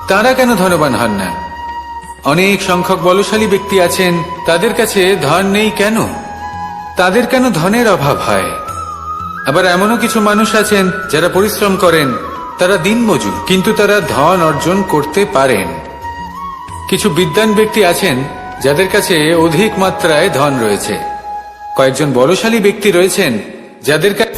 তারা কেন ধনবান হন না? অনেক সংখ্যক বলশালী ব্যক্তি আছেন, তাদের কাছে ধন নেই কেন? তাদের কেন ধনের অভাব হয়? আবার এমনও কিছু মানুষ আছেন যারা পরিশ্রম করেন, তারা দিনমজুর, কিন্তু তারা ধন অর্জন করতে পারেন। কিছু বিদ্বান ব্যক্তি আছেন যাদের কাছে অধিক মাত্রায় ধন রয়েছে। কয়েকজন বলশালী ব্যক্তি রয়েছেন যাদের কাছে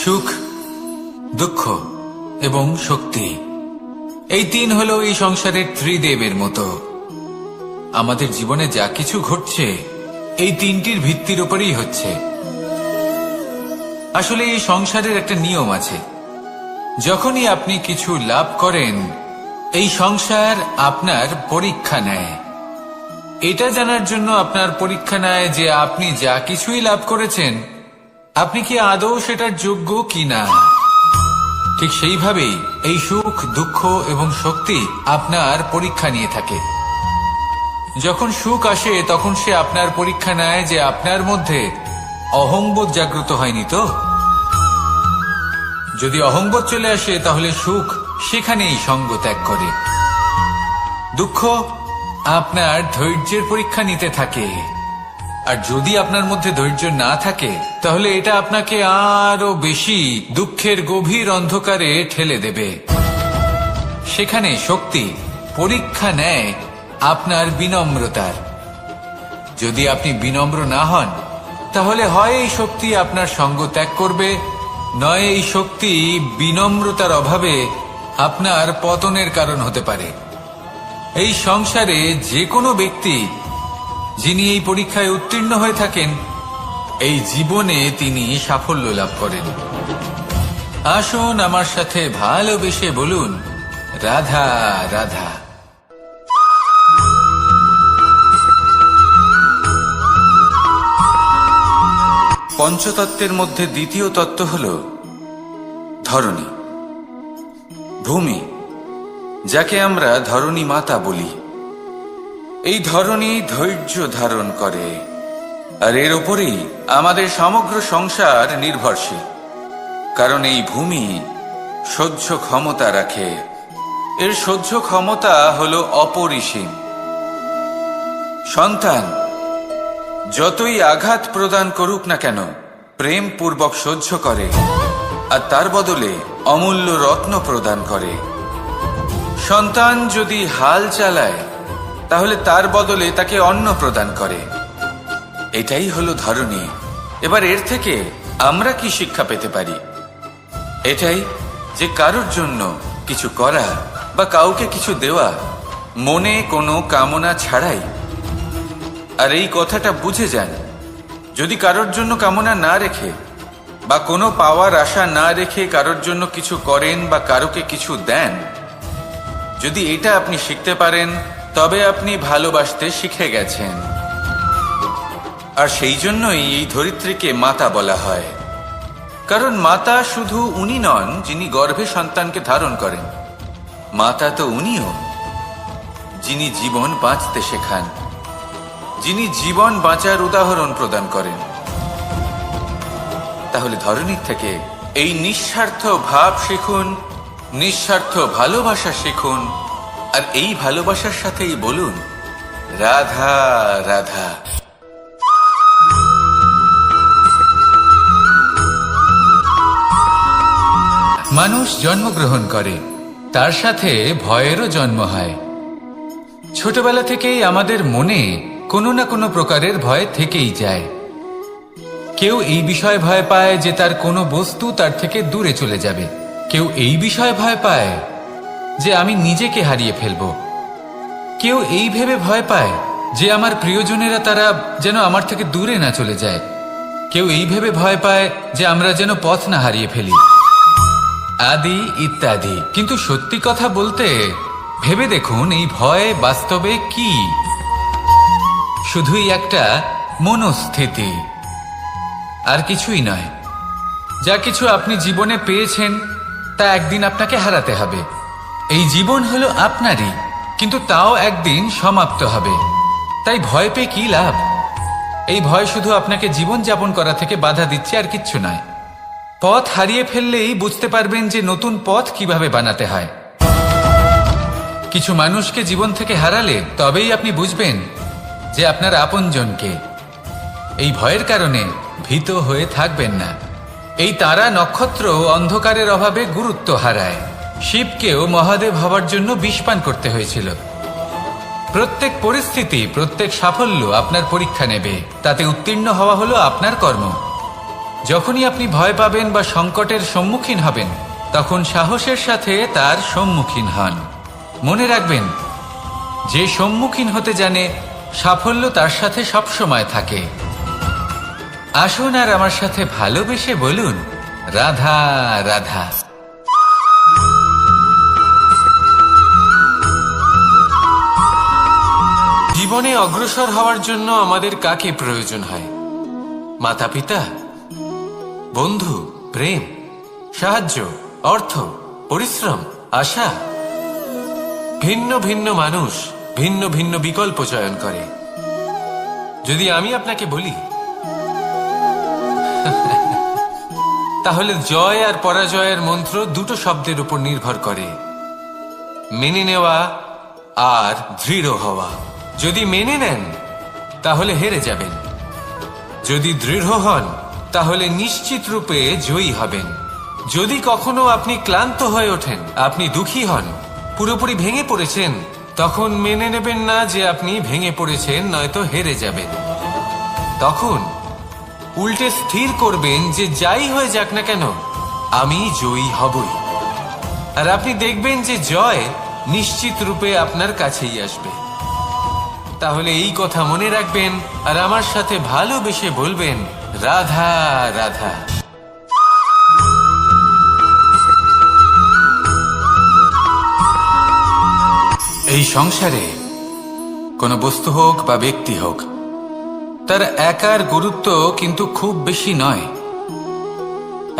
সুখ, দুঃখ এবং শক্তি, এই তিন হলো এই সংসারের ত্রিদেবের মতো। আমাদের জীবনে যা কিছু ঘটছে এই তিনটির ভিত্তির উপরেই হচ্ছে। আসলে এই সংসারের একটা নিয়ম আছে, যখনই আপনি কিছু লাভ করেন, এই সংসার আপনার পরীক্ষা নেয়। এটা জানার জন্য আপনার পরীক্ষা নেয় যে আপনি যা কিছুই লাভ করেছেন, আপনি কি আদৌ সেটার যোগ্য কিনা। ঠিক সেইভাবেই এই সুখ, দুঃখ এবং শক্তি আপনার পরীক্ষা নিয়ে থাকে। যখন সুখ আসে তখন সে আপনার পরীক্ষা নেয় যে আপনার মধ্যে অহংবোধ জাগ্রত হয়নি তো। যদি অহংবোধ চলে আসে তাহলে সুখ সেখানেই সঙ্গ ত্যাগ করে। দুঃখ আপনার ধৈর্যের পরীক্ষা নিতে থাকে, আর যদি আপনার মধ্যে ধৈর্য না থাকে তাহলে এটা আপনাকে আরো বেশি দুঃখের গভীর অন্ধকারে ঠেলে দেবে। সেখানে শক্তি পরীক্ষা নেয় আপনার বিনম্রতার। যদি আপনি বিনম্র না হন তাহলে হয় এই শক্তি আপনার সঙ্গ ত্যাগ করবে, নয় এই শক্তি বিনম্রতার অভাবে আপনার পতনের কারণ হতে পারে। এই সংসারে যে কোনো ব্যক্তি যিনি এই পরীক্ষায় উত্তীর্ণ হয়ে থাকেন, এই জীবনে তিনি সাফল্য লাভ করেন। আসুন আমার সাথে ভালোবেসে বলুন, রাধা রাধা। পঞ্চতত্ত্বের মধ্যে দ্বিতীয় তত্ত্ব হল ধরণী, ভূমি, যাকে আমরা ধরণী মাতা বলি। এই ধরণী ধৈর্য ধারণ করে, আর এর ওপরেই আমাদের সমগ্র সংসার নির্ভরশীল। কারণ এই ভূমি সহ্য ক্ষমতা রাখে, এর সহ্য ক্ষমতা হল অপরিসীম। সন্তান যতই আঘাত প্রদান করুক না কেন, প্রেম পূর্বক সহ্য করে, আর তার বদলে অমূল্য রত্ন প্রদান করে। সন্তান যদি হাল চালায় তাহলে তার বদলে তাকে অন্ন প্রদান করে। এটাই হলো ধরণী। এবার এর থেকে আমরা কি শিক্ষা পেতে পারি? এটাই যে কারোর জন্য কিছু করা বা কাউকে কিছু দেওয়া মনে কোনো কামনা ছাড়াই। আর এই কথাটা বুঝে যান, যদি কারোর জন্য কামনা না রেখে বা কোনো পাওয়ার আশা না রেখে কারোর জন্য কিছু করেন বা কারোকে কিছু দেন, যদি এটা আপনি শিখতে পারেন তবে আপনি ভালোবাসতে শিখে গেছেন। আর সেই জন্যই এই ধরিত্রীকে মাতা বলা হয়। কারণ মাতা শুধু উনি নন যিনি গর্ভে সন্তানকে ধারণ করেন, মাতা তো উনিও যিনি জীবন বাঁচতে শেখান, যিনি জীবন বাঁচার উদাহরণ প্রদান করেন। তাহলে ধরণীর থেকে এই নিঃস্বার্থ ভাব শিখুন, নিঃস্বার্থ ভালোবাসা শিখুন, আর এই ভালোবাসার সাথেই বলুন, রাধা রাধা। মানুষ জন্মগ্রহণ করে, তার সাথে ভয়েরও জন্ম হয়। ছোটবেলা থেকেই আমাদের মনে কোনো না কোনো প্রকারের ভয় থেকেই যায়। কেউ এই বিষয়ে ভয় পায় যে তার কোনো বস্তু তার থেকে দূরে চলে যাবে, কেউ এই বিষয়ে ভয় পায় যে আমি নিজেকে হারিয়ে ফেলব, কেউ এই ভেবে ভয় পায় যে আমার প্রিয়জনেরা তারা যেন আমার থেকে দূরে না চলে যায়, কেউ এই ভেবে ভয় পায় যে আমরা যেন পথ না হারিয়ে ফেলি, আদি ইত্যাদি। কিন্তু সত্যি কথা বলতে ভেবে দেখুন, এই ভয় বাস্তবে কি? শুধুই একটা মনস্থিতি, আর কিছুই নয়। যা কিছু আপনি জীবনে পেয়েছেন তা একদিন আপনাকে হারাতে হবে। এই জীবন হলো আপনারই, কিন্তু তাও একদিন সমাপ্ত হবে। তাই ভয় পেয়ে কি লাভ? এই ভয় শুধু আপনাকে জীবন যাপন করা থেকে বাধা দিচ্ছে, আর কিচ্ছু নয়। পথ হারিয়ে ফেললেই বুঝতে পারবেন যে নতুন পথ কিভাবে বানাতে হয়। কিছু মানুষকে জীবন থেকে হারালে তবেই আপনি বুঝবেন যে আপনার আপনজনকে। এই ভয়ের কারণে ভীত হয়ে থাকবেন না। এই তারা নক্ষত্র অন্ধকারের অভাবে গুরুত্ব হারায়। শিবকেও মহাদেব হওয়ার জন্য বিষপান করতে হয়েছিল। প্রত্যেক পরিস্থিতি, প্রত্যেক সাফল্য আপনার পরীক্ষা নেবে, তাতে উত্তীর্ণ হওয়া হলো আপনার কর্ম। যখনই আপনি ভয় পাবেন বা সংকটের সম্মুখীন হবেন, তখন সাহসের সাথে তার সম্মুখীন হন। মনে রাখবেন, যে সম্মুখীন হতে জানে সাফল্য তার সাথে সবসময় থাকে। আসুন আর আমার সাথে ভালোবেসে বলুন, রাধা রাধা। জীবনে অগ্রসর হওয়ার জন্য আমাদের কাকে প্রয়োজন হয়? মাতা পিতা, বন্ধু, প্রেম, সাহায্য, অর্থ, পরিশ্রম, আশা। ভিন্ন ভিন্ন মানুষ ভিন্ন ভিন্ন বিকল্প চয়ন করে। যদি আমি আপনাকে বলি তাহলে জয় আর পরাজয়ের মন্ত্র দুটো শব্দের উপর নির্ভর করে, মেনে নেওয়া আর দৃঢ় হওয়া। যদি মেনে নেন তাহলে হেরে যাবেন, যদি দৃঢ় হন তাহলে নিশ্চিত রূপে জয়ী হবেন। যদি কখনো আপনি ক্লান্ত হয়ে ওঠেন, আপনি দুঃখী হন, পুরোপুরি ভেঙে পড়েছেন, তখন মেনে নেবেন না যে আপনি ভেঙে পড়েছেন, নয়তো হেরে যাবেন। তখন উল্টে স্থির করবেন যে যাই হয়ে যাক না কেন আমি জয়ী হবই। আর আপনি দেখবেন যে জয় নিশ্চিত রূপে আপনার কাছেই আসবে। তাহলে এই কথা মনে রাখবেন আর আমার সাথে ভালোবেসে বলবেন, রাধা রাধা। এই সংসারে কোনো বস্তু হোক বা ব্যক্তি হোক, তার একার গুরুত্ব কিন্তু খুব বেশি নয়।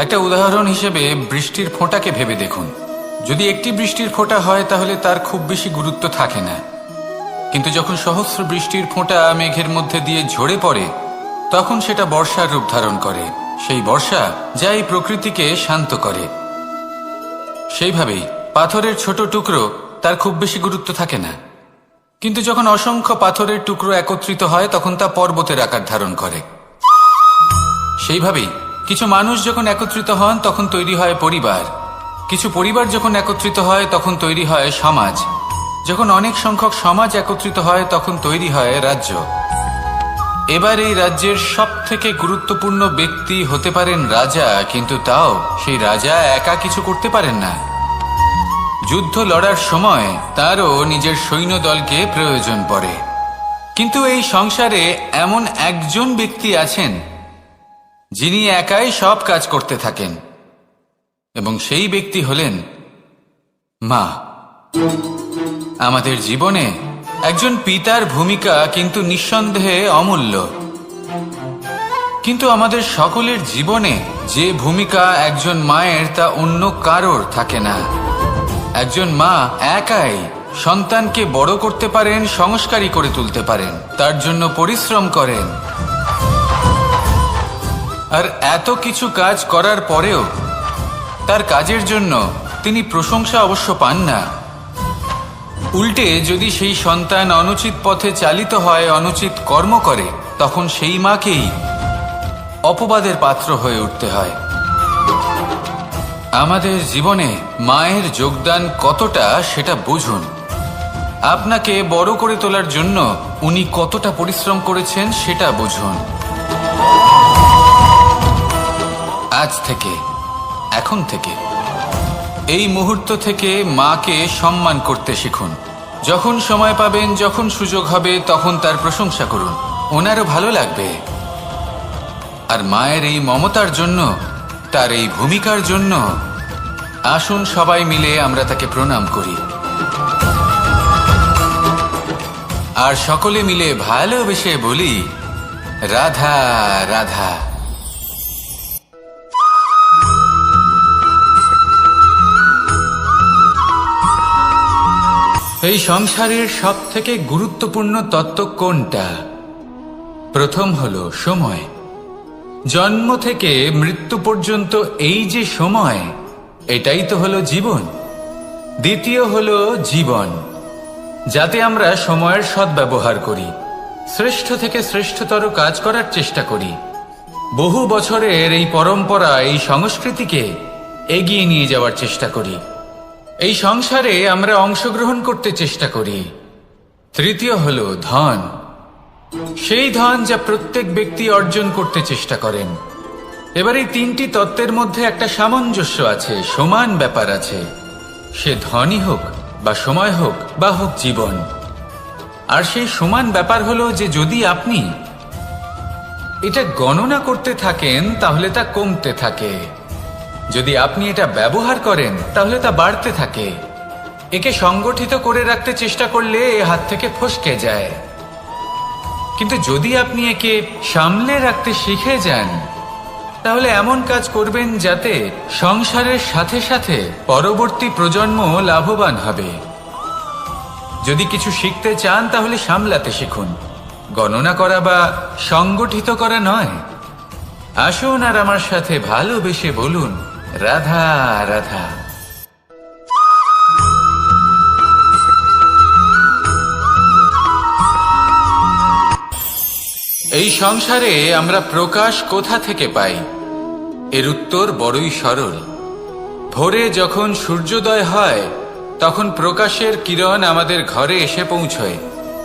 একটা উদাহরণ হিসেবে বৃষ্টির ফোঁটাকে ভেবে দেখুন। যদি একটি বৃষ্টির ফোঁটা হয় তাহলে তার খুব বেশি গুরুত্ব থাকে না, কিন্তু যখন সহস্র বৃষ্টির ফোঁটা মেঘের মধ্যে দিয়ে ঝরে পড়ে তখন সেটা বর্ষার রূপ ধারণ করে। সেই বর্ষা যা এই প্রকৃতিকে শান্ত করে। সেইভাবেই পাথরের ছোট টুকরো, তার খুব বেশি গুরুত্ব থাকে না, কিন্তু যখন অসংখ্য পাথরের টুকরো একত্রিত হয় তখন তা পর্বতের আকার ধারণ করে। সেইভাবেই কিছু মানুষ যখন একত্রিত হন তখন তৈরি হয় পরিবার, কিছু পরিবার যখন একত্রিত হয় তখন তৈরি হয় সমাজ, যখন অনেক সংখ্যক সমাজ একত্রিত হয় তখন তৈরি হয় রাজ্য। এবার এই রাজ্যের সবথেকে গুরুত্বপূর্ণ ব্যক্তি হতে পারেন রাজা, কিন্তু তাও সেই রাজা একা কিছু করতে পারেন না। যুদ্ধ লড়ার সময় তারও নিজের সৈন্যদলকে প্রয়োজন পড়ে। কিন্তু এই সংসারে এমন একজন ব্যক্তি আছেন যিনি একাই সব কাজ করতে থাকেন, এবং সেই ব্যক্তি হলেন মা। আমাদের জীবনে একজন পিতার ভূমিকা কিন্তু নিঃসন্দেহে অমূল্য, কিন্তু আমাদের সকলের জীবনে যে ভূমিকা একজন মায়ের তা অন্য কারোর থাকে না। একজন মা একাই সন্তানকে বড় করতে পারেন, সংস্কারী করে তুলতে পারেন, তার জন্য পরিশ্রম করেন। আর এত কিছু কাজ করার পরেও তার কাজের জন্য তিনি প্রশংসা অবশ্য পান না। উল্টে যদি সেই সন্তান অনুচিত পথে চালিত হয়, অনুচিত কর্ম করে, তখন সেই মাকেই অপবাদের পাত্র হয়ে উঠতে হয়। আমাদের জীবনে মায়ের যোগদান কতটা সেটা বুঝুন। আপনাকে বড় করে তোলার জন্য উনি কতটা পরিশ্রম করেছেন সেটা বুঝুন। আজ থেকে, এখন থেকে, এই মুহূর্ত থেকে মাকে সম্মান করতে শিখুন। যখন সময় পাবেন, যখন সুযোগ হবে, তখন তার প্রশংসা করুন, ওনারও ভালো লাগবে। আর মায়ের এই মমতার জন্য, তার এই ভূমিকার জন্য আসুন সবাই মিলে আমরা তাকে প্রণাম করি, আর সকলে মিলে ভালোবেসে বলি, রাধা রাধা। এই সংসারের সব থেকে গুরুত্বপূর্ণ তত্ত্ব কোনটা? প্রথম হলো সময়। জন্ম থেকে মৃত্যু পর্যন্ত এই যে সময়, এটাই তো হলো জীবন। দ্বিতীয় হলো জীবন, যাতে আমরা সময়ের সদ্ব্যবহার করি, শ্রেষ্ঠ থেকে শ্রেষ্ঠতর কাজ করার চেষ্টা করি। বহু বছরের এই পরম্পরা, এই সংস্কৃতিকে এগিয়ে নিয়ে যাওয়ার চেষ্টা করি। এই সংসারে আমরা অংশগ্রহণ করতে চেষ্টা করি। তৃতীয় হলো ধন, সেই ধন যা প্রত্যেক ব্যক্তি অর্জন করতে চেষ্টা করেন। এবার এই তিনটি তত্ত্বের মধ্যে একটা সামঞ্জস্য আছে, সমান ব্যাপার আছে। সে ধনই হোক বা সময় হোক বা হোক জীবন। আর সেই সমান ব্যাপার হলো যে যদি আপনি এটা গণনা করতে থাকেন তাহলে তা কমতে থাকে, যদি আপনি এটা ব্যবহার করেন তাহলে তা বাড়তে থাকে। একে সংগঠিত করে রাখতে চেষ্টা করলে এ হাত থেকে ফসকে যায়, কিন্তু যদি আপনি একে সামলে রাখতে শিখে যান তাহলে এমন কাজ করবেন যাতে সংসারের সাথে সাথে পরবর্তী প্রজন্ম লাভবান হবে। যদি কিছু শিখতে চান তাহলে সামলাতে শিখুন, গণনা করা বা সংগঠিত করা নয়। আসুন আর আমার সাথে ভালোবেসে বলুন, রাধা রাধা। এই সংসারে আমরা প্রকাশ কোথা থেকে পাই? এর উত্তর বড়ই সরল। ভোরে যখন সূর্যোদয় হয় তখন প্রকাশের কিরণ আমাদের ঘরে এসে পৌঁছয়।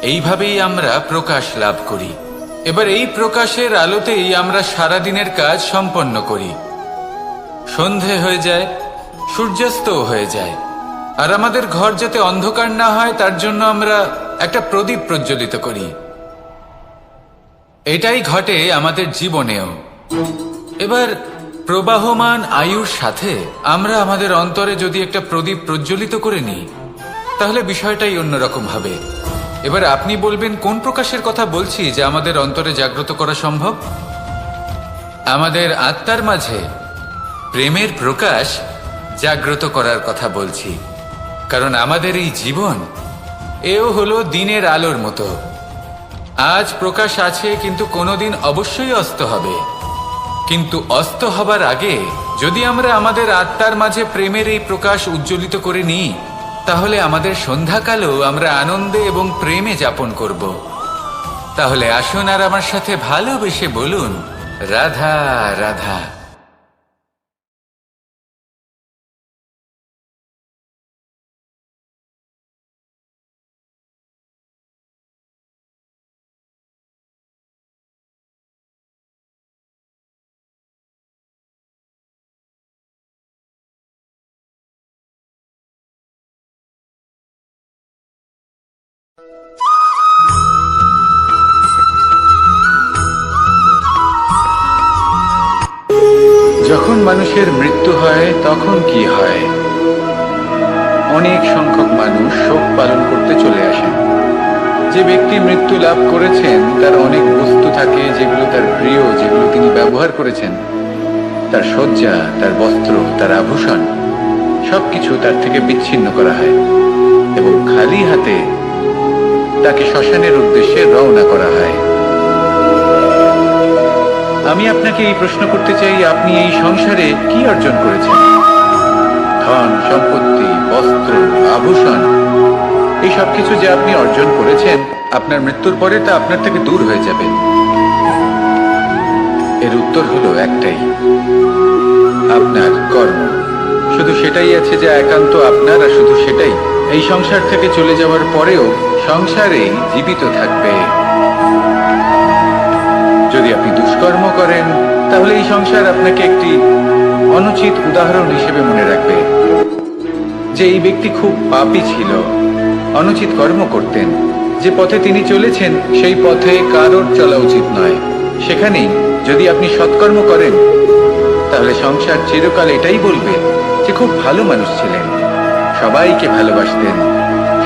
এইভাবেই আমরা প্রকাশ লাভ করি। এবার এই প্রকাশের আলোতেই আমরা সারাদিনের কাজ সম্পন্ন করি। সন্ধে হয়ে যায়, সূর্যাস্তও হয়ে যায়। আর আমাদের ঘর যাতে অন্ধকার না হয় তার জন্য আমরা একটা প্রদীপ প্রজ্বলিত করি। এটাই ঘটে আমাদের জীবনেও। এবার প্রবাহমান আয়ুর সাথে আমরা আমাদের অন্তরে যদি একটা প্রদীপ প্রজ্বলিত করে নিই তাহলে বিষয়টাই অন্যরকম হবে। এবার আপনি বলবেন কোন প্রকাশের কথা বলছি যা আমাদের অন্তরে জাগ্রত করা সম্ভব? আমাদের আত্মার মাঝে প্রেমের প্রকাশ জাগ্রত করার কথা বলছি। কারণ আমাদের এই জীবন এও হলো দিনের আলোর মতো। আজ প্রকাশ আছে, কিন্তু কোনোদিন অবশ্যই অস্ত হবে। কিন্তু অস্ত হবার আগে যদি আমরা আমাদের আত্মার মাঝে প্রেমের এই প্রকাশ উজ্জ্বলিত করে নিই তাহলে আমাদের সন্ধ্যাকালও আমরা আনন্দে এবং প্রেমে যাপন করব। তাহলে আসুন আর আমার সাথে ভালোবেসে বলুন, রাধা রাধা। যখন মানুষের মৃত্যু হয় তখন কি হয়? অনেক সংখ্যক মানুষ শোক পালন করতে চলে আসেন। যে ব্যক্তি মৃত্যু লাভ করেছেন তার অনেক বস্তু থাকে যেগুলো তার প্রিয়, যেগুলো তিনি ব্যবহার করেছেন। তার শয্যা, তার বস্ত্র, তার আভূষণ সবকিছু তার থেকে বিচ্ছিন্ন করা হয় এবং খালি হাতে তাকে শ্মশানের উদ্দেশ্যে রওনা করা হয়। আমি আপনাকে এই প্রশ্ন করতে চাই, আপনি এই সংসারে কি অর্জন করেছেন? ধন সম্পত্তি, বস্ত্র, আভূষণ, এই সব কিছু যে আপনি অর্জন করেছেন আপনার মৃত্যুর পরে তা আপনার থেকে দূর হয়ে যাবে। এর উত্তর হলো একটাই, আপনার কর্ম। শুধু সেটাই আছে যা একান্ত আপনার, আর শুধু সেটাই এই সংসার থেকে চলে যাওয়ার পরেও সংসারেই জীবিত থাকবে। যদি আপনি দুষ্কর্ম করেন তাহলে এই সংসার আপনাকে একটি অনুচিত উদাহরণ হিসেবে মনে রাখবে যে এই ব্যক্তি খুব পাপী ছিল, অনুচিত কর্ম করতেন। যে পথে তিনি চলেছেন সেই পথে কারোর চলা উচিত নয়। সেখানেই যদি আপনি সৎকর্ম করেন তাহলে সংসার চিরকাল এটাই বলবে যে খুব ভালো মানুষ ছিলেন, সবাইকে ভালোবাসতেন,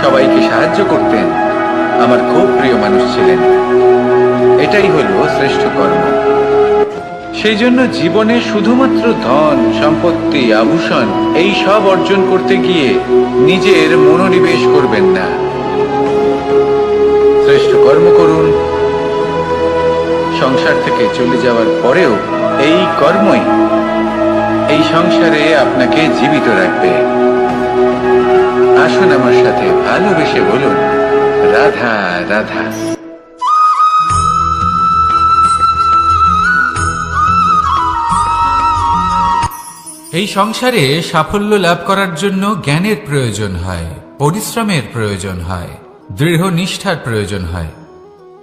সবাইকে সাহায্য করতেন, আমার খুব প্রিয় মানুষ ছিলেন। এটাই হলো শ্রেষ্ঠ কর্ম। সেই জন্য জীবনে শুধুমাত্র ধন সম্পত্তি, আভূষণ এই সব অর্জন করতে গিয়ে নিজের মনোনিবেশ করবেন না। শ্রেষ্ঠ কর্ম করুন। সংসার থেকে চলে যাওয়ার পরেও এই কর্মই এই সংসারে আপনাকে জীবিত রাখবে। আসুন আমার সাথে ভালোবেসে বলুন, রাধা রাধা। এই সংসারে সাফল্য লাভ করার জন্য জ্ঞানের প্রয়োজন হয়, পরিশ্রমের প্রয়োজন হয়, দৃঢ় নিষ্ঠার প্রয়োজন হয়,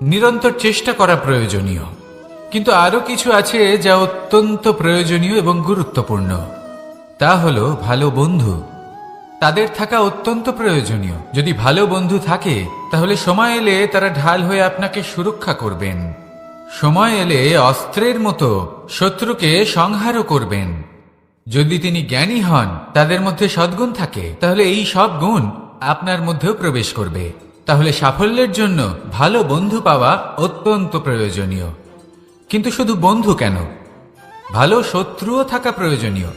নিরন্তর চেষ্টা করা প্রয়োজনীয়। কিন্তু আরো কিছু আছে যা অত্যন্ত প্রয়োজনীয় এবং গুরুত্বপূর্ণ। তা হলো ভালো বন্ধু। তাদের থাকা অত্যন্ত প্রয়োজনীয়। যদি ভালো বন্ধু থাকে তাহলে সময় এলে তারা ঢাল হয়ে আপনাকে সুরক্ষা করবেন। সময় এলে অস্ত্রের মতো শত্রুকে সংহারও করবেন। যদি তিনি জ্ঞানী হন, তাদের মধ্যে সদ্গুণ থাকে, তাহলে এই সব গুণ আপনার মধ্যেও প্রবেশ করবে। তাহলে সাফল্যের জন্য ভালো বন্ধু পাওয়া অত্যন্ত প্রয়োজনীয়। কিন্তু শুধু বন্ধু কেন, ভালো শত্রুও থাকা প্রয়োজনীয়।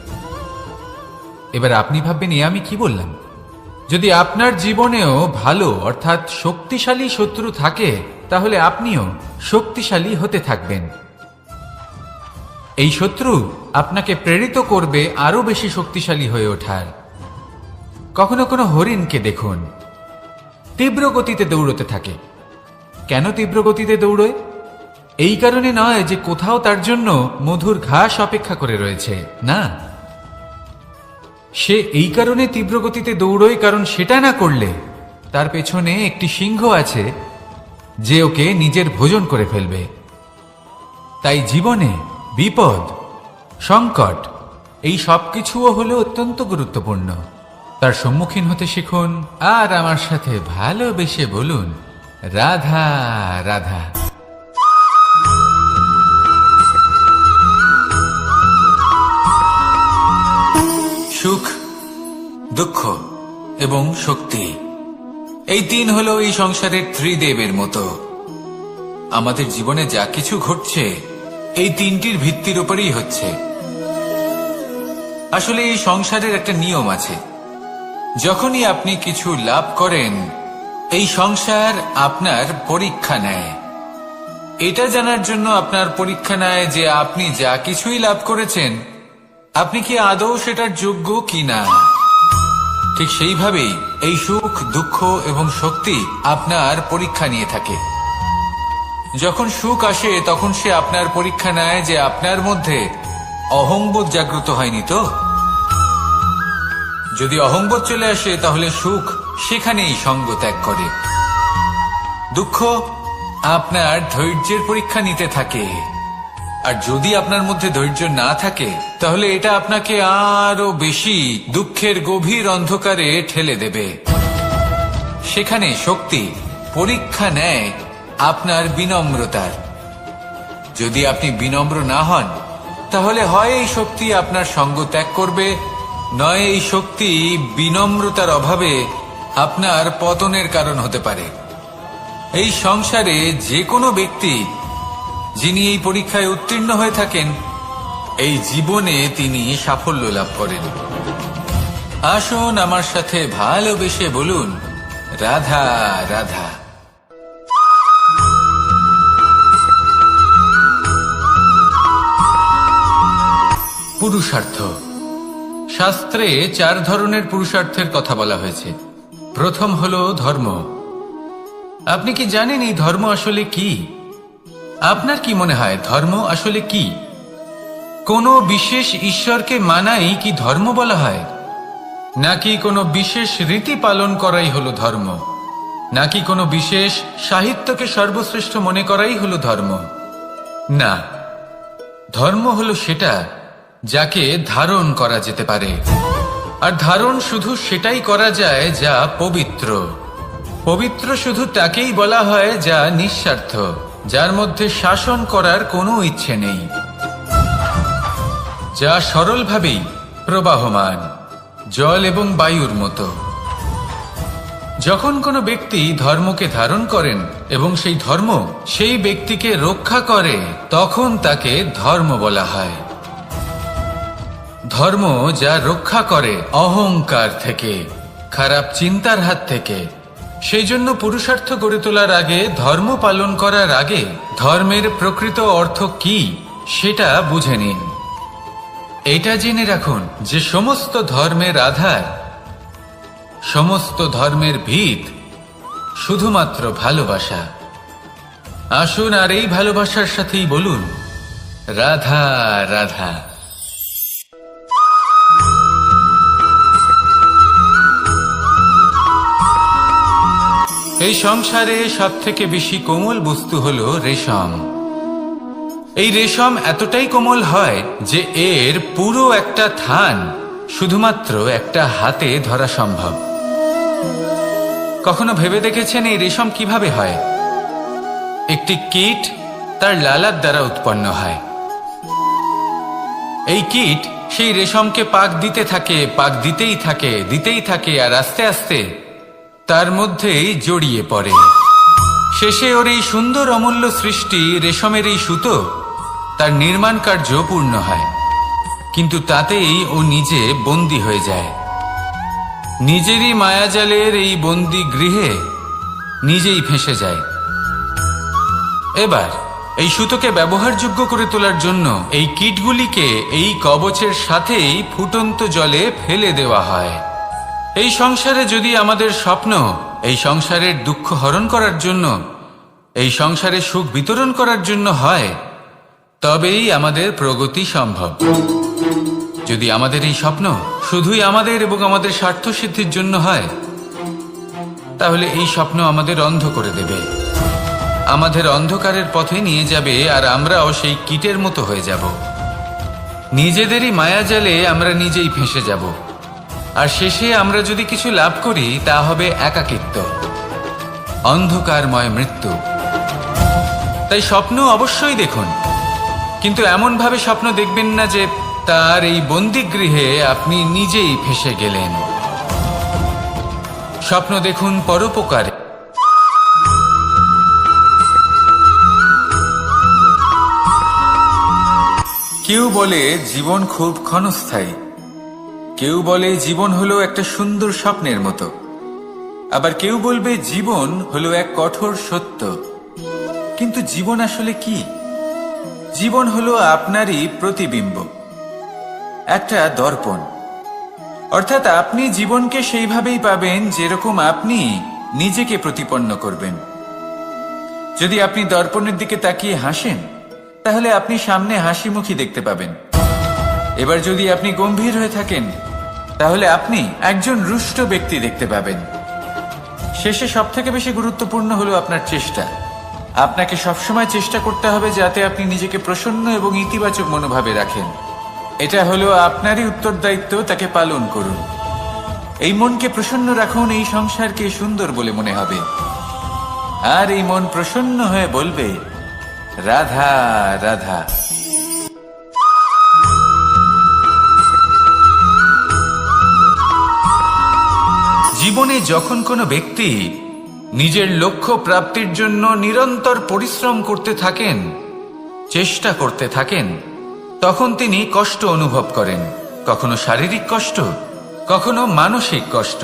এবার আপনি ভাববেন, এ আমি কি বললাম? যদি আপনার জীবনেও ভালো অর্থাৎ শক্তিশালী শত্রু থাকে তাহলে আপনিও শক্তিশালী হতে থাকবেন। এই শত্রু আপনাকে প্রেরিত করবে আরো বেশি শক্তিশালী হয়ে ওঠার। কখনো কোনো হরিণকে দেখুন, তীব্র গতিতে দৌড়তে থাকে। কেন তীব্র গতিতে দৌড়য়? এই কারণে নয় যে কোথাও তার জন্য মধুর ঘাস অপেক্ষা করে রয়েছে, না। সে এই কারণে তীব্র গতিতে দৌড়য় কারণ সেটা না করলে তার পেছনে একটি সিংহ আছে যে ওকে নিজের ভোজন করে ফেলবে। তাই জীবনে বিপদ, সংকট এই সবকিছুও হলো অত্যন্ত গুরুত্বপূর্ণ। তার সম্মুখীন হতে শিখুন আর আমার সাথে ভালোবেসে বলুন, রাধা রাধা। সুখ, দুঃখ এবং শক্তি, এই তিন হলো এই সংসারের ত্রিদেবের মতো। আমাদের জীবনে যা কিছু ঘটছে এই তিনটির ভিত্তির উপরেই হচ্ছে। আসলে এই সংসারের একটা নিয়ম আছে, যখনই আপনি কিছু লাভ করেন এই সংসার আপনার পরীক্ষা নেয়। এটা জানার জন্য আপনার পরীক্ষা নেয় যে আপনি যা কিছুই লাভ করেছেন আপনি কি আদৌ সেটার যোগ্য কিনা। ঠিক সেইভাবেই এই সুখ, দুঃখ এবং শক্তি আপনার পরীক্ষা নিয়ে থাকে। যখন সুখ আসে তখন সে আপনার পরীক্ষা নেয় যে আপনার মধ্যে অহংবোধ জাগ্রত হয়নি তো। যদি অহংবোধ চলে আসে তাহলে সুখ সেখানেই সঙ্গ ত্যাগ করে। দুঃখ আপনার ধৈর্যের পরীক্ষা নিতে থাকে, আর যদি আপনার মধ্যে ধৈর্য না থাকে তাহলে এটা আপনাকে আরো বেশি দুঃখের গভীর অন্ধকারে ঠেলে দেবে। সেখানে শক্তি পরীক্ষা নেয় আপনার বিনম্রতার। যদি আপনি বিনম্র না হন তাহলে হয় এই শক্তি আপনার সঙ্গ ত্যাগ করবে, নয় এই শক্তি বিনম্রতার অভাবে আপনার পতনের কারণ হতে পারে। এই সংসারে যে কোনো ব্যক্তি যিনি এই পরীক্ষায় উত্তীর্ণ হয়ে থাকেন এই জীবনে তিনি সাফল্য লাভ করেন। আসুন আমার সাথে ভালোবেসে বলুন, রাধা রাধা। পুরুষার্থ। শাস্ত্রে 4 ধরনের পুরুষার্থের কথা বলা হয়েছে। প্রথম হলো ধর্ম। আপনি কি জানেন এই ধর্ম আসলে কি? আপনার কি মনে হয় ধর্ম আসলে কি? কোনো বিশেষ ঈশ্বরকে মানাই কি ধর্ম বলা হয়, নাকি কোনো বিশেষ রীতি পালন করাই হলো ধর্ম, নাকি কোনো বিশেষ সাহিত্যকে সর্বশ্রেষ্ঠ মনে করাই হলো ধর্ম? না, ধর্ম হলো সেটা যাকে ধারণ করা যেতে পারে, আর ধারণ শুধু সেটাই করা যায় যা পবিত্র। পবিত্র শুধু তাকেই বলা হয় যা নিঃস্বার্থ, যার মধ্যে শাসন করার কোনো ইচ্ছে নেই, যা সরলভাবেই প্রবাহমান, জল এবং বায়ুর মতো। যখন কোনো ব্যক্তি ধর্মকে ধারণ করেন এবং সেই ধর্ম সেই ব্যক্তিকে রক্ষা করে তখন তাকে ধর্ম বলা হয়। ধর্ম যা রক্ষা করে অহংকার থেকে, খারাপ চিন্তার হাত থেকে। সেই জন্য পুরুষার্থ গড়ে তোলার আগে, ধর্ম পালন করার আগে ধর্মের প্রকৃত অর্থ কি সেটা বুঝে নিন। এটা জেনে রাখুন যে সমস্ত ধর্মের আধার, সমস্ত ধর্মের ভিত শুধুমাত্র ভালোবাসা। আসুন আর এই ভালোবাসার সাথেই বলুন, রাধা রাধা। এই সংসারে সবথেকে বেশি কোমল বস্তু হলো রেশম। এই রেশম এতটাই কোমল হয় যে এর পুরো একটা থান শুধুমাত্র একটা হাতে ধরা সম্ভব। কখনো ভেবে দেখেছেন এই রেশম কিভাবে হয়? একটি কীট তার লালার দ্বারা উৎপন্ন হয়। এই কীট সেই রেশমকে পাক দিতে থাকে, পাক দিতেই থাকে, আর আস্তে আস্তে তার মধ্যেই জড়িয়ে পড়ে। শেষে ওর এই সুন্দর অমূল্য সৃষ্টি রেশমের এই সুতো তার নির্মাণ কার্য পূর্ণ হয়, কিন্তু তাতেই ও নিজে বন্দী হয়ে যায়। নিজেরই মায়াজালের এই বন্দী গৃহে নিজেই ফেঁসে যায়। এবার এই সুতোকে ব্যবহারযোগ্য করে তোলার জন্য এই কীটগুলিকে এই কবচের সাথেই ফুটন্ত জলে ফেলে দেওয়া হয়। এই সংসারে যদি আমাদের স্বপ্ন এই সংসারের দুঃখ হরণ করার জন্য এই সংসারে সুখ বিতরণ করার জন্য হয়, তবেই আমাদের প্রগতি সম্ভব। যদি আমাদের এই স্বপ্ন শুধুই আমাদের এবং আমাদের স্বার্থ সিদ্ধির জন্য হয়, তাহলে এই স্বপ্ন আমাদের অন্ধ করে দেবে, আমাদের অন্ধকারের পথে নিয়ে যাবে, আর আমরাও সেই কীটের মতো হয়ে যাব। নিজেদেরই মায়াজালে আমরা নিজেই ফেঁসে যাব, আর শেষে আমরা যদি কিছু লাভ করি তা হবে একাকিত্ব, অন্ধকারময় মৃত্যু। তাই স্বপ্ন অবশ্যই দেখুন, কিন্তু এমনভাবে স্বপ্ন দেখবেন না যে তার এই বন্দিগৃহে আপনি নিজেই ফেঁসে গেলেন। স্বপ্ন দেখুন পরোপকারে। কেউ বলে জীবন খুব ক্ষণস্থায়ী, কেউ বলে জীবন হলো একটা সুন্দর স্বপ্নের মতো, আবার কেউ বলবে জীবন হলো এক কঠোর সত্য। কিন্তু জীবন আসলে কি? জীবন হলো আপনারই প্রতিবিম্ব, একটা দর্পণ। অর্থাৎ আপনি জীবনকে সেইভাবেই পাবেন যেরকম আপনি নিজেকে প্রতিপন্ন করবেন। যদি আপনি দর্পণের দিকে তাকিয়ে হাসেন, তাহলে আপনি সামনে হাসি মুখী দেখতে পাবেন। এবার যদি আপনি গম্ভীর হয়ে থাকেন, তাহলে আপনি একজন রুষ্ট ব্যক্তি দেখতে পাবেন। শেষে সবথেকে বেশি গুরুত্বপূর্ণ হলো আপনার চেষ্টা। আপনাকে সবসময় চেষ্টা করতে হবে যাতে আপনি নিজেকে প্রসন্ন এবং ইতিবাচক মনোভাবে রাখেন। এটা হলো আপনারই উত্তরদায়িত্ব, তাকে পালন করুন। এই মনকে প্রসন্ন রাখুন, এই সংসারকে সুন্দর বলে মনে হবে, আর এই মন প্রসন্ন হয়ে বলবে রাধা রাধা। জীবনে যখন কোনো ব্যক্তি নিজের লক্ষ্য প্রাপ্তির জন্য নিরন্তর পরিশ্রম করতে থাকেন, চেষ্টা করতে থাকেন, তখন তিনি কষ্ট অনুভব করেন, কখনো শারীরিক কষ্ট, কখনো মানসিক কষ্ট।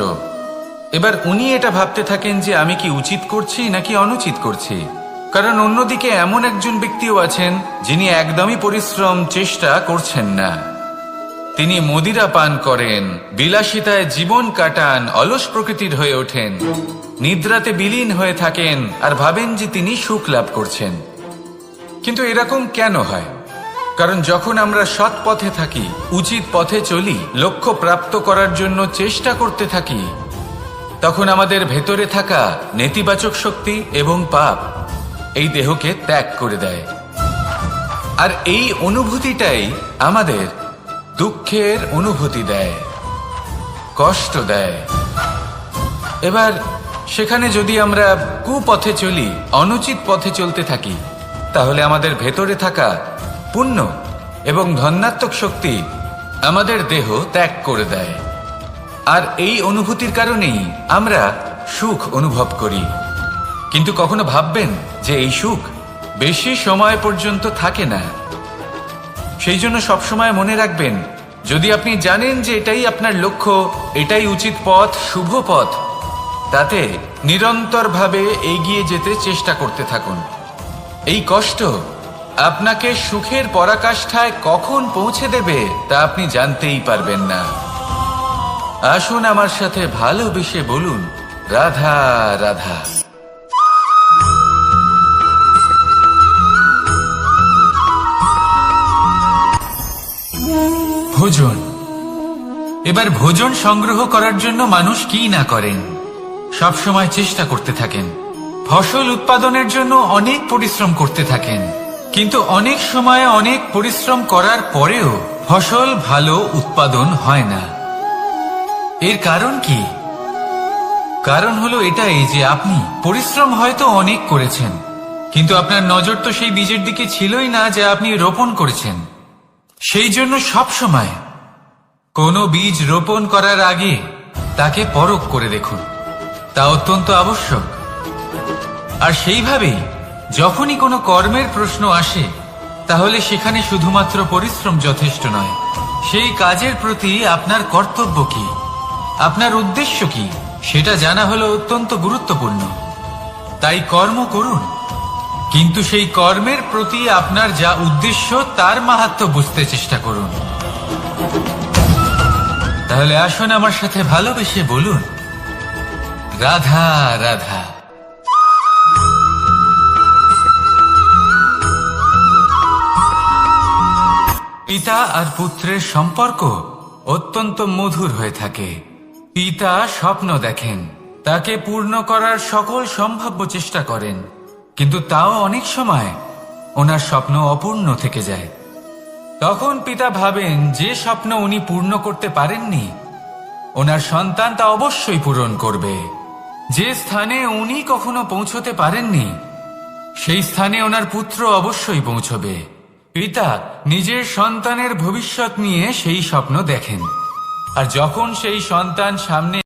এবার উনি এটা ভাবতে থাকেন যে আমি কি উচিত করছি নাকি অনুচিত করছি। কারণ অন্যদিকে এমন একজন ব্যক্তিও আছেন যিনি একদমই পরিশ্রম চেষ্টা করছেন না। তিনি মদিরা পান করেন, বিলাসিতায় জীবন কাটান, অলস প্রকৃতির হয়ে ওঠেন, নিদ্রাতে বিলীন হয়ে থাকেন আর ভাবেন যে তিনি সুখ লাভ করছেন। কিন্তু এরকম কেন হয়? কারণ যখন আমরা সৎ পথে থাকি, উচিত পথে চলি, লক্ষ্য প্রাপ্ত করার জন্য চেষ্টা করতে থাকি, তখন আমাদের ভেতরে থাকা নেতিবাচক শক্তি এবং পাপ এই দেহকে ত্যাগ করে দেয়। আর এই অনুভূতিটাই আমাদের দুঃখের অনুভূতি দেয়, কষ্ট দেয়। এবার সেখানে যদি আমরা কুপথে চলি, অনুচিত পথে চলতে থাকি, তাহলে আমাদের ভেতরে থাকা পুণ্য এবং ধনাত্মক শক্তি আমাদের দেহ ত্যাগ করে দেয়। আর এই অনুভূতির কারণেই আমরা সুখ অনুভব করি। কিন্তু কখনো ভাববেন যে এই সুখ বেশি সময় পর্যন্ত থাকে না। সেই জন্য সবসময় মনে রাখবেন, যদি আপনি জানেন যে এটাই আপনার লক্ষ্য, এটাই উচিত পথ, শুভ পথ, তাতে নিরন্তরভাবে এগিয়ে যেতে চেষ্টা করতে থাকুন। এই কষ্ট আপনাকে সুখের পরাকাষ্ঠায় কখন পৌঁছে দেবে তা আপনি জানতেই পারবেন না। আসুন আমার সাথে ভালোবেসে বলুন রাধা রাধা। ভোজন। এবার ভোজন সংগ্রহ করার জন্য মানুষ কি না করেন, সব সময় চেষ্টা করতে থাকেন। ফসল উৎপাদনের জন্য অনেক পরিশ্রম করতে থাকেন, কিন্তু অনেক সময় অনেক পরিশ্রম করার পরেও ফসল ভালো উৎপাদন হয় না। এর কারণ কি? কারণ হলো এটাই যে আপনি পরিশ্রম হয়তো অনেক করেছেন, কিন্তু আপনার নজর তো সেই বীজের দিকে ছিলই না যা আপনি রোপণ করেছেন। সেই জন্য সব সময় কোনো বীজ রোপণ করার আগে তাকে পরখ করে দেখুন, তা অত্যন্ত আবশ্যক। আর সেইভাবেই যখনই কোনো কর্মের প্রশ্ন আসে, তাহলে সেখানে শুধুমাত্র পরিশ্রম যথেষ্ট নয়। সেই কাজের প্রতি আপনার কর্তব্য কি, আপনার উদ্দেশ্য কি, সেটা জানা হলো অত্যন্ত গুরুত্বপূর্ণ। তাই কর্ম করুন, কিন্তু সেই কর্মের প্রতি আপনার যা উদ্দেশ্য তার মাহাত্ম্য বুঝতে চেষ্টা করুন। তাহলে আসুন আমার সাথে ভালোবেসে বলুন রাধা রাধা। পিতা আর পুত্রের সম্পর্ক অত্যন্ত মধুর হয়ে থাকে। পিতা স্বপ্ন দেখেন, তাকে পূর্ণ করার সকল সম্ভাব্য চেষ্টা করেন, কিন্তু তাও অনেক সময় ওনার স্বপ্ন অপূর্ণ থেকে যায়। তখন পিতা ভাবেন যে স্বপ্ন উনি পূর্ণ করতে পারেননি, ওনার সন্তান তা অবশ্যই পূরণ করবে। যে স্থানে উনি কখনো পৌঁছতে পারেননি, সেই স্থানে ওনার পুত্র অবশ্যই পৌঁছবে। পিতা নিজের সন্তানের ভবিষ্যৎ নিয়ে সেই স্বপ্ন দেখেন, আর যখন সেই সন্তান সামনে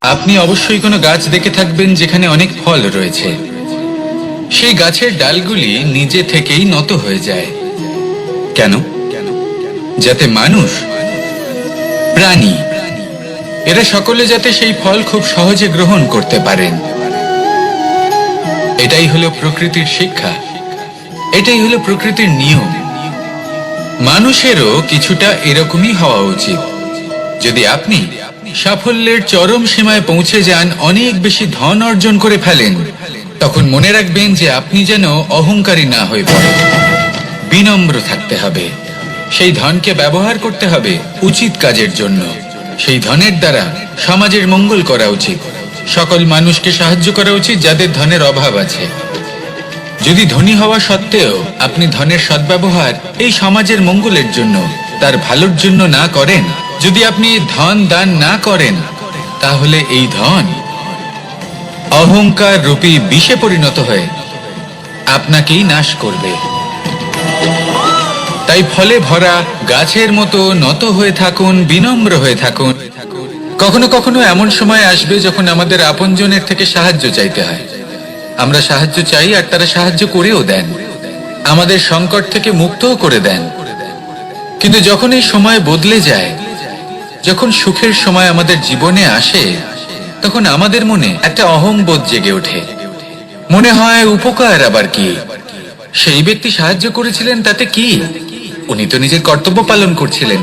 আপনি অবশ্যই কোনো গাছ দেখে থাকবেন যেখানে অনেক ফল রয়েছে। সেই গাছের ডালগুলি নিজে থেকেই নত হয়ে যায়। কেন? যাতে মানুষ, প্রাণী, এরা সকলে যাতে সেই ফল খুব সহজে গ্রহণ করতে পারেন। এটাই হলো প্রকৃতির শিক্ষা, এটাই হলো প্রকৃতির নিয়ম। মানুষেরও কিছুটা এরকমই হওয়া উচিত। যদি আপনি সাফল্যের চরম সীমায় পৌঁছে যান, অনেক বেশি ধন অর্জন করে ফেলেন, তখন মনে রাখবেন যে আপনি যেন অহংকারী না হয়ে পড়েন। বিনম্র থাকতে হবে। সেই ধনকে ব্যবহার করতে হবে উচিত কাজের জন্য। সেই ধনের দ্বারা সমাজের মঙ্গল করা উচিত। সকল মানুষকে সাহায্য করা উচিত যাদের ধনের অভাব আছে। যদি ধনী হওয়া সত্ত্বেও আপনি ধনের সদ্ব্যবহার এই সমাজের মঙ্গলের জন্য, তার ভালোর জন্য না করেন, যদি আপনি ধন দান না করেন, তাহলে এই ধন অহংকার রূপী বিষে পরিণত হয়ে আপনাকেই নাশ করবে। তাই ফলে ভরা গাছের মতো নত হয়ে থাকুন, বিনম্র হয়ে থাকুন। কখনো কখনো এমন সময় আসবে যখন আমাদের আপনজনের থেকে সাহায্য চাইতে হয়। আমরা সাহায্য চাই আর তারা সাহায্য করেও দেন, আমাদের সংকট থেকে মুক্তও করে দেন। কিন্তু যখন এই সময় বদলে যায়, যখন সুখের সময় আমাদের জীবনে আসে, তখন আমাদের মনে একটা অহংবোধ জেগে ওঠে। মনে হয় উপকার আবার কি, সেই ব্যক্তি সাহায্য করেছিলেন তাতে কি, উনি তো নিজের কর্তব্য পালন করছিলেন।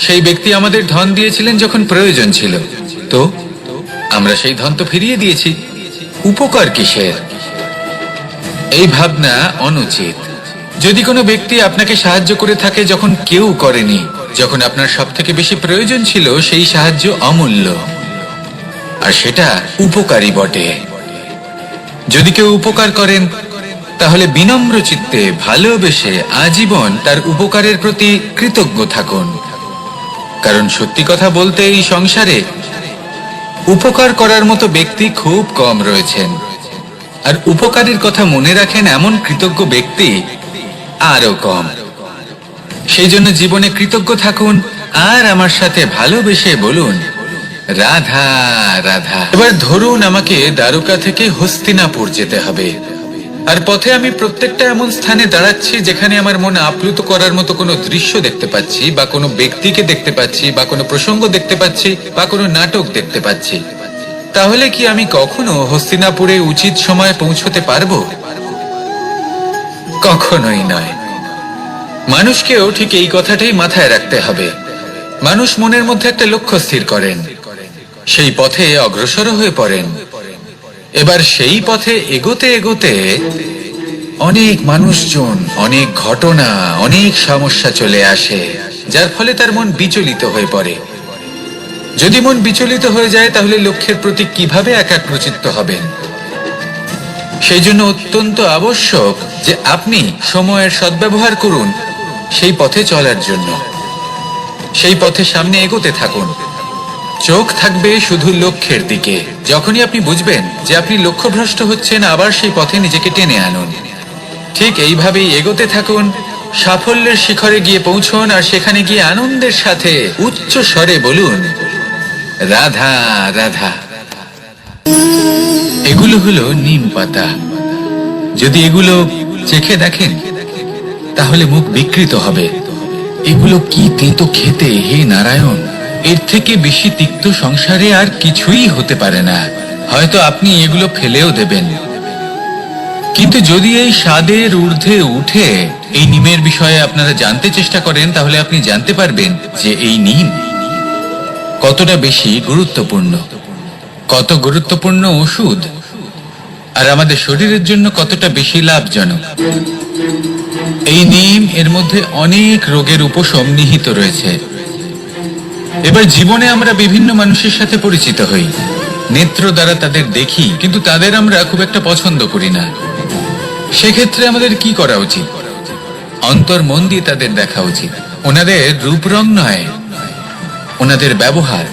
সেই ব্যক্তি আমাদের ধন দিয়েছিলেন যখন প্রয়োজন ছিল, তো আমরা সেই ধন তো ফিরিয়ে দিয়েছি, উপকার কিসের? এই ভাবনা অনুচিত। যদি কোনো ব্যক্তি আপনাকে সাহায্য করে থাকে যখন কেউ করেনি, যখন আপনার সব থেকে বেশি প্রয়োজন ছিল, সেই সাহায্য অমূল্য, আর সেটা উপকারী বটে। যদি কেউ উপকার করেন, তাহলে বিনম্র চিত্তে ভালোবেসে আজীবন তার উপকারের প্রতি কৃতজ্ঞ থাকুন। কারণ সত্যি কথা বলতে এই সংসারে উপকার করার মতো ব্যক্তি খুব কম রয়েছেন, আর উপকারের কথা মনে রাখেন এমন কৃতজ্ঞ ব্যক্তি আরো কম। সেই জন্য জীবনে কৃতজ্ঞ থাকুন আর আমার সাথে ভালোবেসে বলুন, রাধা রাধা। এবার ধরুন আমাকে দ্বারকা থেকে হস্তিনাপুর যেতে হবে, আর পথে আমি প্রত্যেকটা এমন স্থানে দাঁড়াচ্ছি যেখানে আমার মন আপ্লুত করার মতো কোনো দৃশ্য দেখতে পাচ্ছি, বা কোনো ব্যক্তিকে দেখতে পাচ্ছি, বা কোনো প্রসঙ্গ দেখতে পাচ্ছি, বা কোনো নাটক দেখতে পাচ্ছি। তাহলে কি আমি কখনো হস্তিনাপুরে উচিত সময়ে পৌঁছতে পারবো? কখনোই নয়। মানুষকেও ঠিক এই কথাটাই মাথায় রাখতে হবে। মানুষ মনের মধ্যে একটা লক্ষ্য স্থির করেন, সেই পথে অগ্রসর হয়ে পড়েন। এবার সেই পথে এগোতে এগোতে অনেক মানুষজন, অনেক ঘটনা, অনেক সমস্যা চলে আসে, যার ফলে তার মন বিচলিত হয়ে পড়ে। যদি মন বিচলিত হয়ে যায়, তাহলে লক্ষ্যের প্রতি কিভাবে একাগ্রচিত্ত হবেন? সেই জন্য অত্যন্ত আবশ্যক যে আপনি সময়ের সদ্ব্যবহার করুন সেই পথে চলার জন্য। সেই পথে সামনে এগোতে থাকুন, চোখ থাকবে শুধু লক্ষ্যের দিকে। যখনই আপনি বুঝবেন যে আপনি লক্ষ্যভ্রষ্ট হচ্ছেন, আবার সেই পথে নিজেকে টেনে আনুন। ঠিক এইভাবেই এগোতে থাকুন, সাফল্যের শিখরে গিয়ে পৌঁছুন, আর সেখানে গিয়ে আনন্দের সাথে উচ্চ স্বরে বলুন, রাধা রাধা। এগুলো হলো নিম পাতা। যদি এগুলো চেখে দেখেন, তাহলে মুখ বিকৃত হবে। এগুলো কি তেতো খেতে, হে নারায়ণ! এর থেকে বেশি তিক্ত সংসারে আর কিছুই হতে পারে না। হয়তো আপনি এগুলো ফেলেও দেবেন, কিন্তু যদি এই স্বাদের ঊর্ধ্বে উঠে এই নিমের বিষয়ে আপনারা জানতে চেষ্টা করেন, তাহলে আপনি জানতে পারবেন যে এই নিম কতটা বেশি গুরুত্বপূর্ণ, কত গুরুত্বপূর্ণ ওষুধ, আর আমাদের শরীরের জন্য কতটা বেশি লাভজনক। এই নিম, এর মধ্যে অনেক রোগের উপশম নিহিত রয়েছে। এবার জীবনে আমরা বিভিন্ন মানুষের সাথে পরিচিত হই, নেত্র দ্বারা তাদের দেখি, কিন্তু তাদের আমরা খুব একটা পছন্দ করি না। সেক্ষেত্রে আমাদের কি করা উচিত? অন্তর মন দিয়ে তাদের দেখা উচিত। ওনাদের রূপ রং নয়, ওনাদের ব্যবহার,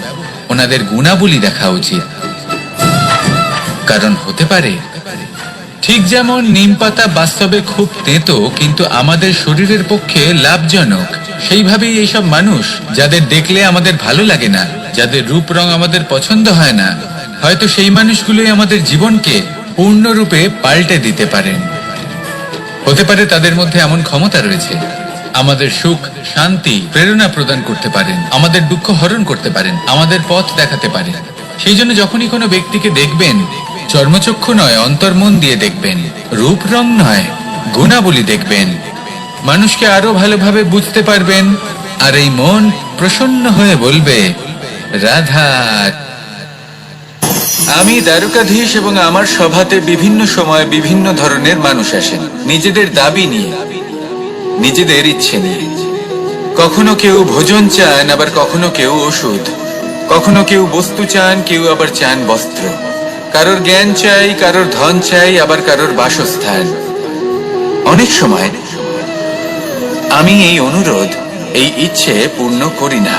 ওনাদের গুণাবলী দেখা উচিত। কারণ হতে পারে ঠিক যেমন নিম পাতা বাস্তবে খুব তেতো কিন্তু আমাদের শরীরের পক্ষে লাভজনক, সেইভাবেই এইসব মানুষ যাদের দেখলে আমাদের ভালো লাগে না, যাদের রূপ রং আমাদের পছন্দ হয় না, হয়তো সেই মানুষগুলোই আমাদের জীবনকে পূর্ণরূপে পাল্টে দিতে পারেন। হতে পারে তাদের মধ্যে এমন ক্ষমতা রয়েছে, আমাদের সুখ, শান্তি, প্রেরণা প্রদান করতে পারেন, আমাদের দুঃখ হরণ করতে পারেন, আমাদের পথ দেখাতে পারেন। সেই জন্য যখনই কোনো ব্যক্তিকে দেখবেন, চর্মচক্ষু নয় অন্তর্মন দিয়ে দেখবেন, রূপ রং নয় গুণাবলী দেখবেন, মানুষকে আরো ভালোভাবে বুঝতে পারবেন। আর এই মন প্রসন্ন হয়ে বলবে, রাধা। আমি দ্বারকাধীশ এবং আমার সভাতে বিভিন্ন সময় বিভিন্ন ধরনের মানুষ আসেন, নিজেদের দাবি নিয়ে, নিজেদের ইচ্ছে নিয়ে। কখনো কেউ ভোজন চান, আবার কখনো কেউ ওষুধ, কখনো কেউ বস্তু চান, কেউ আবার চান বস্ত্র। কারোর জ্ঞান চাই, কারোর ধন চাই, আবার কারোর বাসস্থান। অনেক সময় আমি এই অনুরোধ, এই ইচ্ছে পূর্ণ করি না।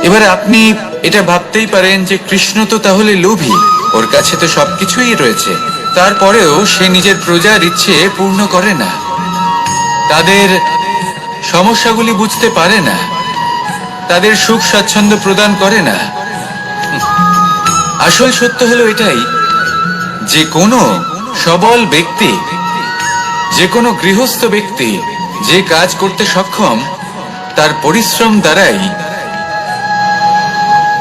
এবার আপনি এটা ভাবতেই পারেন যে কৃষ্ণ তো তাহলে লোভী, ওর কাছে তো সবকিছুই রয়েছে, তারপরেও সে নিজের প্রজার ইচ্ছে পূর্ণ করে না, তাদের সমস্যাগুলি বুঝতে পারে না, তাদের সুখ স্বাচ্ছন্দ্য প্রদান করে না। আসল সত্য হলো এটাই যে কোনো সবল ব্যক্তি, যে কোনো গৃহস্থ ব্যক্তি যে কাজ করতে সক্ষম, তার পরিশ্রম দ্বারাই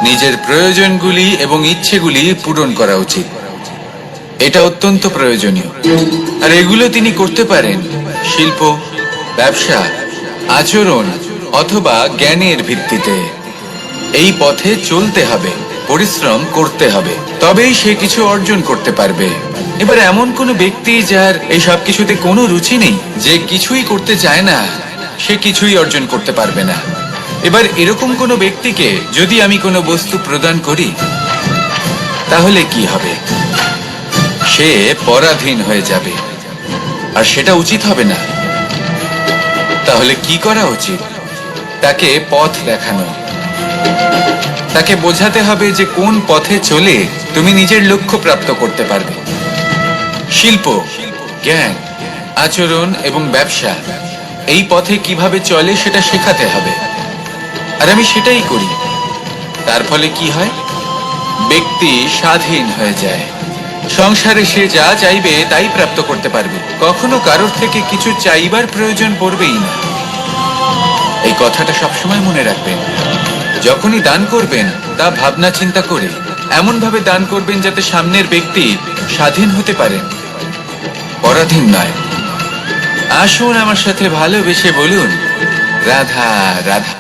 নিজের প্রয়োজনগুলি এবং ইচ্ছেগুলি পূরণ করা উচিত। এটা অত্যন্ত প্রয়োজনীয়। আর এগুলো তিনি করতে পারেন শিল্প, ব্যবসা, আচরণ অথবা জ্ঞানের ভিত্তিতে। এই পথে চলতে হবে, পরিশ্রম করতে হবে, তবেই সে কিছু অর্জন করতে পারবে। এবার এমন কোনো ব্যক্তি যার এই সব কিছুতে কোনো রুচি নেই, যে কিছুই করতে চায় না, সে কিছুই অর্জন করতে পারবে না। এবার এরকম কোনো ব্যক্তিকে যদি আমি কোনো বস্তু প্রদান করি, তাহলে কি হবে? সে পরাধীন হয়ে যাবে, আর সেটা উচিত হবে না। তাহলে কি করা উচিত? তাকে পথ দেখানো, তাকে বোঝাতে হবে যে কোন পথে চলে তুমি নিজের লক্ষ্য প্রাপ্ত করতে পারবে। শিল্প, জ্ঞান, আচরণ এবং ব্যবসা, এই পথে কিভাবে চলে সেটা শেখাতে হবে। আর আমি সেটাই করি। তার ফলে কি হয়? ব্যক্তি স্বাধীন হয়ে যায়। সংসারে সে যা চাইবে তাই প্রাপ্ত করতে পারবে, কখনো কারোর থেকে কিছু চাইবার প্রয়োজন পড়বেই না। এই কথাটা সবসময় মনে রাখবেন। যখনই দান করবেন তা ভাবনা চিন্তা করে এমন ভাবে দান করবেন যাতে সামনের ব্যক্তি স্বাধীন হতে পারেন, পরাধীন নয়। আসুন আমার সাথে ভালোবেসে বলুন, রাধা রাধা।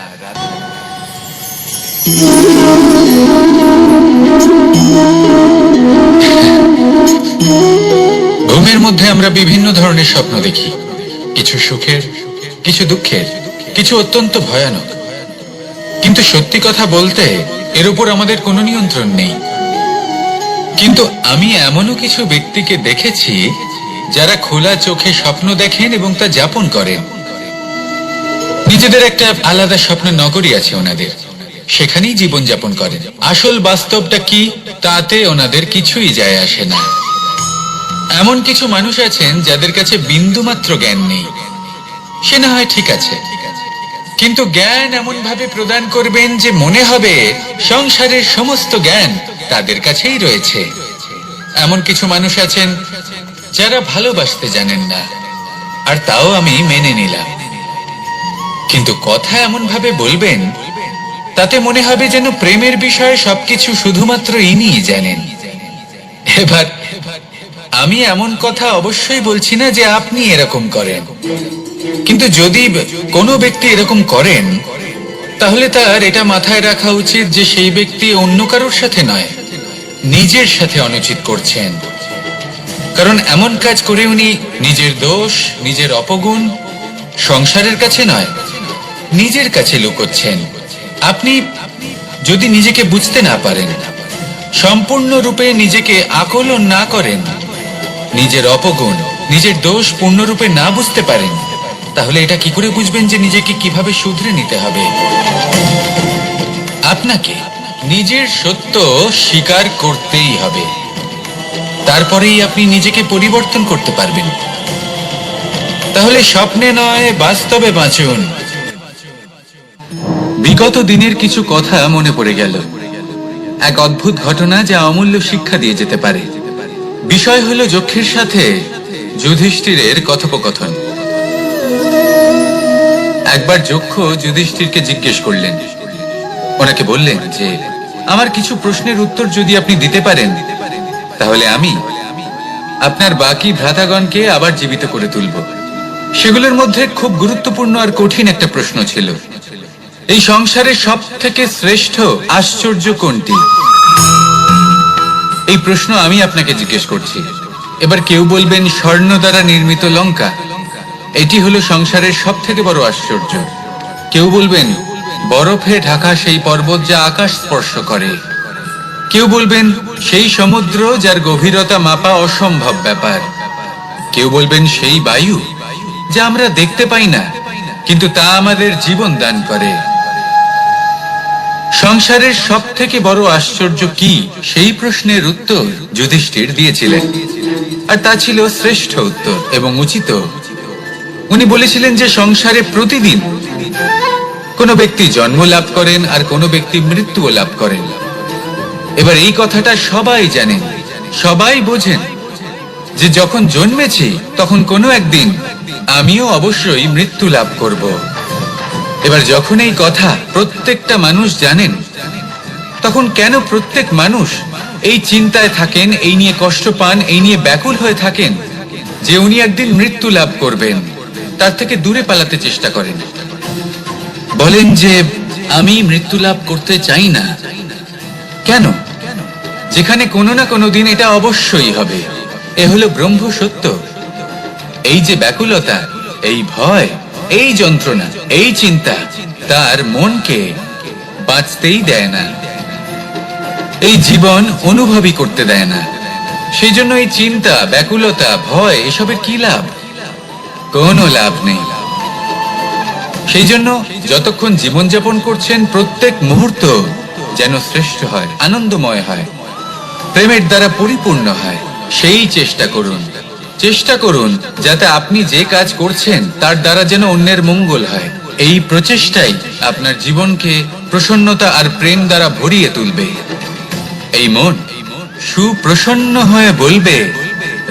ঘুমের মধ্যে আমরা বিভিন্ন ধরনের স্বপ্ন দেখি, কিছু সুখের, কিছু দুঃখের, কিছু অত্যন্ত ভয়ানক। কিন্তু সত্যি কথা বলতে এর উপর আমাদের কোনো নিয়ন্ত্রণ নেই। কিন্তু আমি এমনও কিছু ব্যক্তিকে দেখেছি যারা খোলা চোখে স্বপ্ন দেখেন এবং তা যাপন করেন। নিজেদের একটা আলাদা স্বপ্নের নগরী আছে ওনাদের, সেখানেই জীবন যাপন করেন। আসল বাস্তবটা কি তাতে ওনাদের কিছুই যায় আসে না। এমন কিছু মানুষ আছেন যাদের কাছে বিন্দুমাত্র জ্ঞান নেই, সে না হয় ঠিক আছে, কিন্তু জ্ঞান এমন ভাবে প্রদান করবেন যে মনে হবে সংসারের সমস্ত জ্ঞান তাদের কাছেই রয়েছে। এমন কিছু মানুষ আছেন যারা ভালোবাসতে জানেন না, আর তাও আমি মেনে নিলাম। কিন্তু কথা এমন ভাবে বলবেন তাতে মনে হবে যেন প্রেমের বিষয়ে সবকিছু শুধুমাত্র ইনিই জানেন। এবার আমি এমন কথা অবশ্যই বলছি না যে আপনি এরকম করেন, কিন্তু যদি কোনো ব্যক্তি এরকম করেন তাহলে তার এটা মাথায় রাখা উচিত যে সেই ব্যক্তি অন্য কারোর সাথে নয়, নিজের সাথে অনুচিত করছেন। কারণ এমন কাজ করে উনি নিজের দোষ, নিজের অপগুণ সংসারের কাছে নয়, নিজের কাছে লুকোচ্ছেন। আপনি যদি নিজেকে বুঝতে না পারেন, সম্পূর্ণরূপে নিজেকে আকলন না করেন, নিজের অপগুণ, নিজের দোষ পূর্ণরূপে না বুঝতে পারেন, তাহলে এটা কি করে বুঝবেন যে নিজেকে কিভাবে শুধরে নিতে হবে? আপনাকে নিজের সত্য স্বীকার করতেই হবে, তারপরেই আপনি নিজেকে পরিবর্তন করতে পারবেন। তাহলে স্বপ্নে নয় বাস্তবে বাঁচুন। বিগত দিনের কিছু কথা মনে পড়ে গেল। এক অদ্ভুত ঘটনা যা অমূল্য শিক্ষা দিয়ে যেতে পারে। বিষয় হলো যক্ষের সাথে যুধিষ্ঠিরের কথোপকথন। একবার যক্ষ যুধিষ্ঠিরকে জিজ্ঞেস করলেন, ওনাকে বললেন যে আমার কিছু প্রশ্নের উত্তর যদি আপনি দিতে পারেন তাহলে আমি আপনার বাকি ভ্রাতাগণকে আবার জীবিত করে তুলব। সেগুলোর মধ্যে খুব গুরুত্বপূর্ণ আর কঠিন একটা প্রশ্ন ছিল, এই সংসারে সব থেকে শ্রেষ্ঠ আশ্চর্য কোনটি? এই প্রশ্ন আমি আপনাকে জিজ্ঞেস করছি। এবার কেউ বলবেন স্বর্ণ দ্বারা নির্মিত লঙ্কা, এটি হলো সংসারের সব থেকে বড় আশ্চর্য। কেউ বলবেন বরফে ঢাকা সেই পর্বত যা আকাশ স্পর্শ করে। কেউ বলবেন সেই সমুদ্র যার গভীরতা মাপা অসম্ভব ব্যাপার। কেউ বলবেন সেই বায়ু যা আমরা দেখতে পাই না কিন্তু তা আমাদের জীবন দান করে। সংসারের সব থেকে বড় আশ্চর্য কি, সেই প্রশ্নের উত্তর যুধিষ্ঠির দিয়েছিলেন, আর তা ছিল শ্রেষ্ঠ উত্তর এবং উচিত। উনি বলেছিলেন যে সংসারে প্রতিদিন কোনো ব্যক্তি জন্ম লাভ করেন আর কোনো ব্যক্তি মৃত্যুও লাভ করেন। এবার এই কথাটা সবাই জানেন, সবাই বোঝেন যে যখন জন্মেছি তখন কোনো একদিন আমিও অবশ্যই মৃত্যু লাভ করব। এবার যখন এই কথা প্রত্যেকটা মানুষ জানেন, তখন কেন প্রত্যেক মানুষ এই চিন্তায় থাকেন, এই নিয়ে কষ্ট পান, এই নিয়ে ব্যাকুল হয়ে থাকেন যে উনি একদিন মৃত্যু লাভ করবেন, তার থেকে দূরে পালাতে চেষ্টা করেন? বলেন যে আমি মৃত্যু লাভ করতে চাই না। কেন? যেখানে কোনো না কোনো দিন এটা অবশ্যই হবে। এ হলো ব্রহ্ম সত্য। এই যে ব্যাকুলতা, এই ভয়, এই যন্ত্রণা, এই চিন্তা তার মনকে বাঁচতেই দেয় না, এই জীবন অনুভবই করতে দেয় না। সেই জন্য এই চিন্তা, ব্যাকুলতা, ভয় এসবের কি লাভ? কোনো লাভ নেই। সেই জন্য যতক্ষণ জীবনযাপন করছেন প্রত্যেক মুহূর্ত যেন শ্রেষ্ঠ হয়, আনন্দময় হয়, প্রেমের দ্বারা পরিপূর্ণ হয়, সেই চেষ্টা করুন। চেষ্টা করুন যাতে আপনি যে কাজ করছেন তার দ্বারা যেন অন্যের মঙ্গল হয়। এই প্রচেষ্টাই আপনার জীবনকে প্রসন্নতা আর প্রেম দ্বারা ভরিয়ে তুলবে। এই মন সুপ্রসন্ন হয়ে বলবে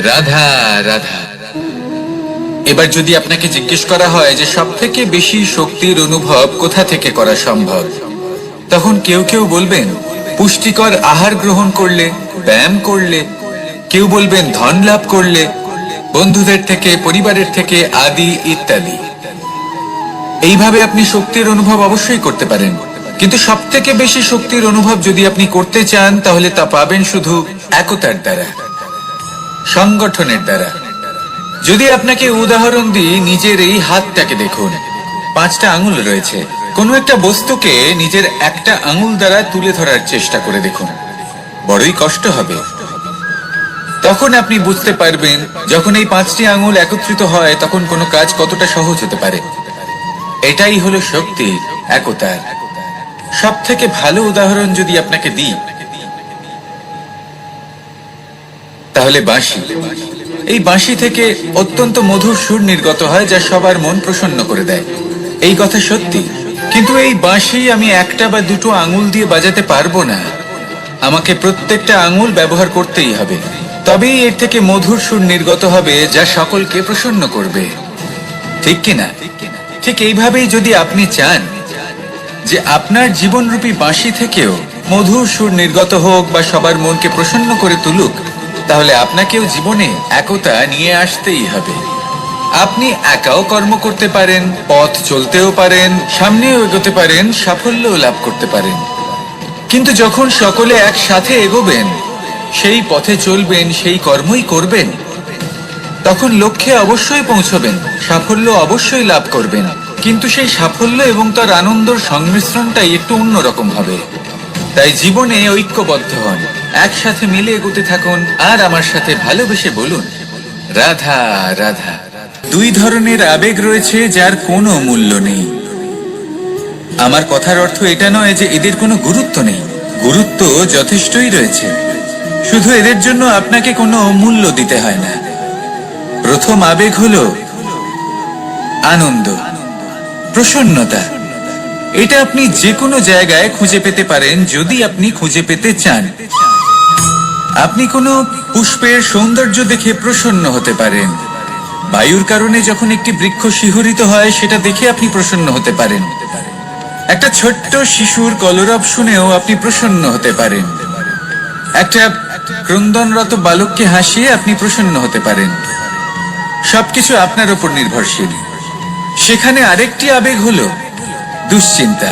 রাধা রাধা। এবার যদি আপনাকে জিজ্ঞেস করা হয় যে সব থেকে বেশি শক্তির অনুভব কোথা থেকে করা সম্ভব, তখন কেউ কেউ বলবেন পুষ্টিকর আহার গ্রহণ করলে, ব্যায়াম করলে। কেউ বলবেন ধন লাভ করলে, বন্ধুদের থেকে, পরিবারের থেকে, আদি ইত্যাদি। এইভাবে আপনি শক্তির অনুভব অবশ্যই করতে পারেন, কিন্তু সব থেকে বেশি শক্তির অনুভব যদি আপনি করতে চান তাহলে তা পাবেন শুধু একতার দ্বারা, সংগঠনের দ্বারা। যদি আপনাকে উদাহরণ দিই, নিজের এই হাতটাকে দেখুন, 5টা আঙুল রয়েছে। কোনো একটা বস্তুকে নিজের একটা আঙুল দ্বারা তুলে ধরার চেষ্টা করে দেখুন, বড়ই কষ্ট হবে। তখন আপনি বুঝতে পারবেন যখন এই 5টি আঙুল একত্রিত হয় তখন কোনো কাজ কতটা সহজ হতে পারে। এটাই হলো শক্তি, একতার। সব থেকে ভালো উদাহরণ যদি আপনাকে দিই তাহলে বাঁশি। এই বাঁশি থেকে অত্যন্ত মধুর সুর নির্গত হয় যা সবার মন প্রসন্ন করে দেয়। এই কথা সত্যি, কিন্তু এই বাঁশি আমি একটা বা দুটো আঙুল দিয়ে বাজাতে পারবো না। আমাকে প্রত্যেকটা আঙুল ব্যবহার করতেই হবে, তবেই এর থেকে মধুর সুর নির্গত হবে যা সকলকে প্রসন্ন করবে। ঠিক কিনা? ঠিক এইভাবেই যদি আপনি চান যে আপনার জীবনরূপী বাঁশি থেকেও মধুর সুর নির্গত হোক বা সবার মনকে প্রসন্ন করে তুলুক, তাহলে আপনাকেও জীবনে একতা নিয়ে আসতেই হবে। আপনি একাও কর্ম করতে পারেন, পথ চলতেও পারেন, সামনেও এগোতে পারেন, সাফল্যও লাভ করতে পারেন। কিন্তু যখন সকলে একসাথে এগোবেন, সেই পথে চলবেন, সেই কর্মই করবেন, তখন লক্ষ্যে অবশ্যই পৌঁছবেন, সাফল্য অবশ্যই লাভ করবেন। কিন্তু সেই সাফল্য এবং তার আনন্দর সংমিশ্রণটাই একটু অন্যরকম হবে। তাই জীবনে ঐক্যবদ্ধ হন, একসাথে মিলে এগোতে থাকুন, আর আমার সাথে ভালোবেসে বলুন রাধা রাধা। 2 ধরনের আবেগ রয়েছে যার কোনো মূল্য নেই। আমার কথার অর্থ এটা নয় যে এদের কোনো গুরুত্ব নেই, গুরুত্ব যথেষ্টই রয়েছে, শুধু এদের জন্য আপনাকে কোনো মূল্য দিতে হয় না। প্রথম আবেগ হলো আনন্দ, প্রসন্নতা। এটা আপনি যে কোনো জায়গায় খুঁজে পেতে পারেন যদি আপনি খুঁজে পেতে চান। আপনি কোনো পুষ্পের সৌন্দর্য দেখে প্রসন্ন হতে পারেন। বায়ুর কারণে যখন একটি বৃক্ষ শিহরিত হয় সেটা দেখে আপনি প্রসন্ন হতে পারেন। একটা ছোট্ট শিশুর কলরব শুনেও আপনি প্রসন্ন হতে পারেন। একটা ক্রন্দনরত বালককে হাসিয়ে আপনি প্রসন্ন হতে পারেন। সবকিছু আপনার উপর নির্ভরশীল। সেখানে আরেকটি আবেগ হলো দুশ্চিন্তা।